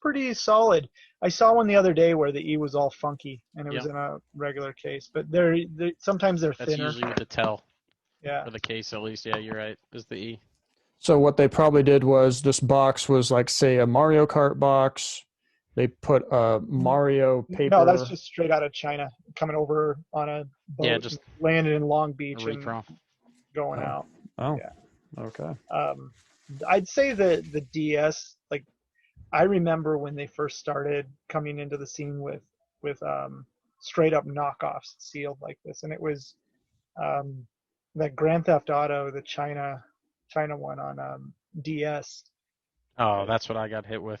pretty solid. I saw one the other day where the E was all funky and it was in a regular case, but sometimes they're that's thinner. usually with the tell. Yeah. For the case, at least. Yeah, you're right. Is the E. So what they probably did was this box was like, say, a Mario Kart box. They put a Mario paper. No, that's just straight out of China, coming over on a boat. Yeah, just landing in Long Beach and recrawl. going out. Oh, yeah. Okay. I'd say the DS, like, I remember when they first started coming into the scene with straight up knockoffs sealed like this, and it was that Grand Theft Auto, the China one on DS. Oh, that's what I got hit with.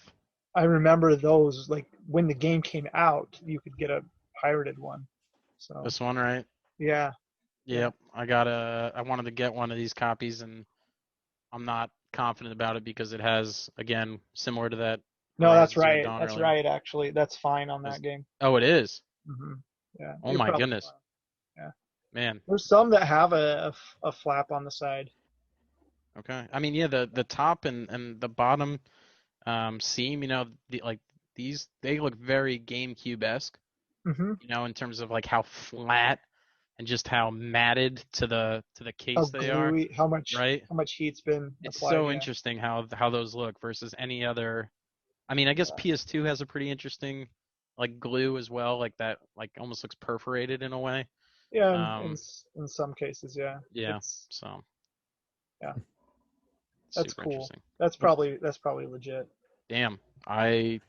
I remember those, like, when the game came out, you could get a pirated one. So This one, right? yeah. Yep. I wanted to get one of these copies, and I'm not confident about it because it has, again, similar to that. No, that's Horizon Zero right. Dawn That's earlier. right. Actually, that's fine on that game. Oh, it is. Mm-hmm. Yeah. Oh You're my probably goodness. fine. Yeah. Man. There's some that have a flap on the side. Okay. I mean, yeah, the top and the bottom seam, these, they look very GameCube-esque, Mm-hmm. in terms of like how flat and just how matted to the case they are. How much right? How much heat's been It's applied. so interesting how those look versus any other. I mean, I guess PS2 has a pretty interesting like glue as well, like that, like almost looks perforated in a way. Yeah, in some cases, yeah. Yeah. Yeah. That's Super cool. Interesting. That's probably legit. Damn, I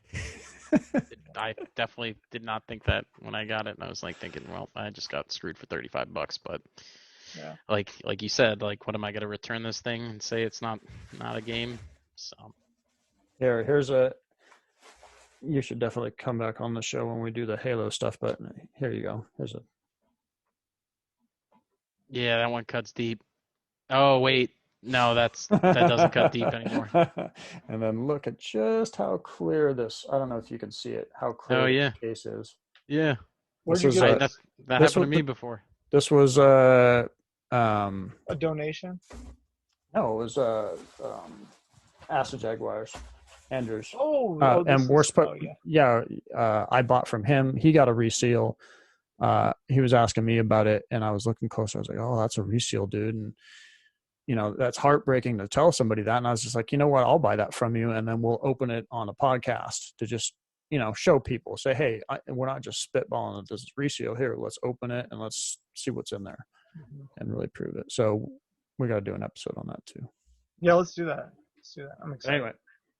definitely did not think that when I got it, and I was like thinking, well, I just got screwed for $35, but yeah, like you said, like, what am I gonna return this thing and say it's not a game? So here's you should definitely come back on the show when we do the Halo stuff, but here you go. Yeah, that one cuts deep. Oh wait, no, that doesn't cut deep anymore. And then look at just how clear this. I don't know if you can see it. How clear the case is. Yeah. Where'd you get that happened to me before. This was a donation. No, it was Acid Jaguars. Andrews. And worst part, I bought from him. He got a reseal. He was asking me about it, and I was looking closer. I was like, "Oh, that's a reseal, dude." And that's heartbreaking to tell somebody that. And I was just like, you know what? I'll buy that from you, and then we'll open it on a podcast to just show people. Say, hey, we're not just spitballing that this is reseal. Here, let's open it and let's see what's in there, and really prove it. So we got to do an episode on that too. Yeah, let's do that. I'm excited. Anyway,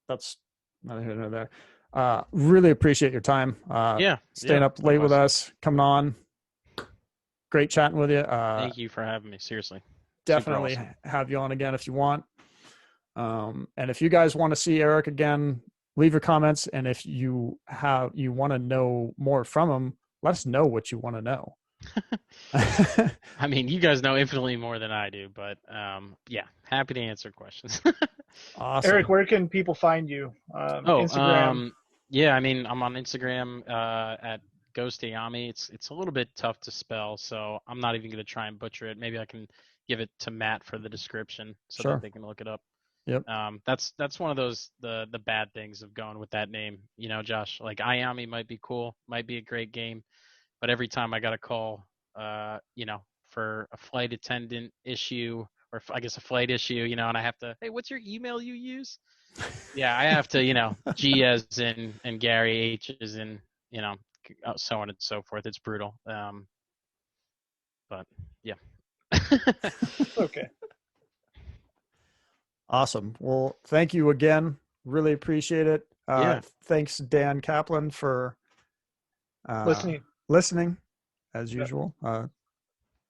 that's neither here nor there. Really appreciate your time. Staying up late with us, coming on. Great chatting with you. Thank you for having me. Seriously. Definitely awesome. Have you on again if you want. And if you guys want to see Eric again, leave your comments. And if you want to know more from him, let us know what you want to know. I mean, you guys know infinitely more than I do, but happy to answer questions. Awesome. Eric, where can people find you? Instagram. I mean, I'm on Instagram at Gh057ayame. It's a little bit tough to spell, so I'm not even going to try and butcher it. Maybe I can give it to Matt for the description so that they can look it up. Yep. That's one of those the bad things of going with that name. Josh, like Ayame might be cool, might be a great game, but every time I got a call, for a flight attendant issue, or I guess a flight issue, and I have to, hey, what's your email you use? Yeah, I have to, G as in and Gary, H as in, so on and so forth. It's brutal. But yeah. Okay. Awesome. Well, thank you again. Really appreciate it. Thanks, Dan Kaplan, for listening as usual.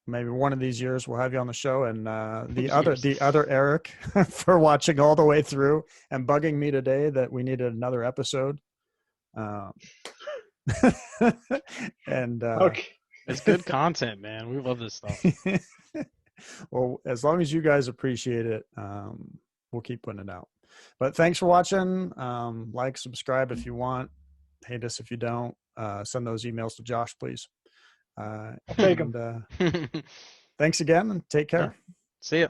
Maybe one of these years we'll have you on the show, and the other Eric for watching all the way through and bugging me today that we needed another episode. And Okay. It's good content, man. We love this stuff. well, as long as you guys appreciate it, we'll keep putting it out. But thanks for watching. Like, subscribe if you want. Hate us if you don't. Send those emails to Josh, please. I'll take them. Thanks again, and take care. See ya.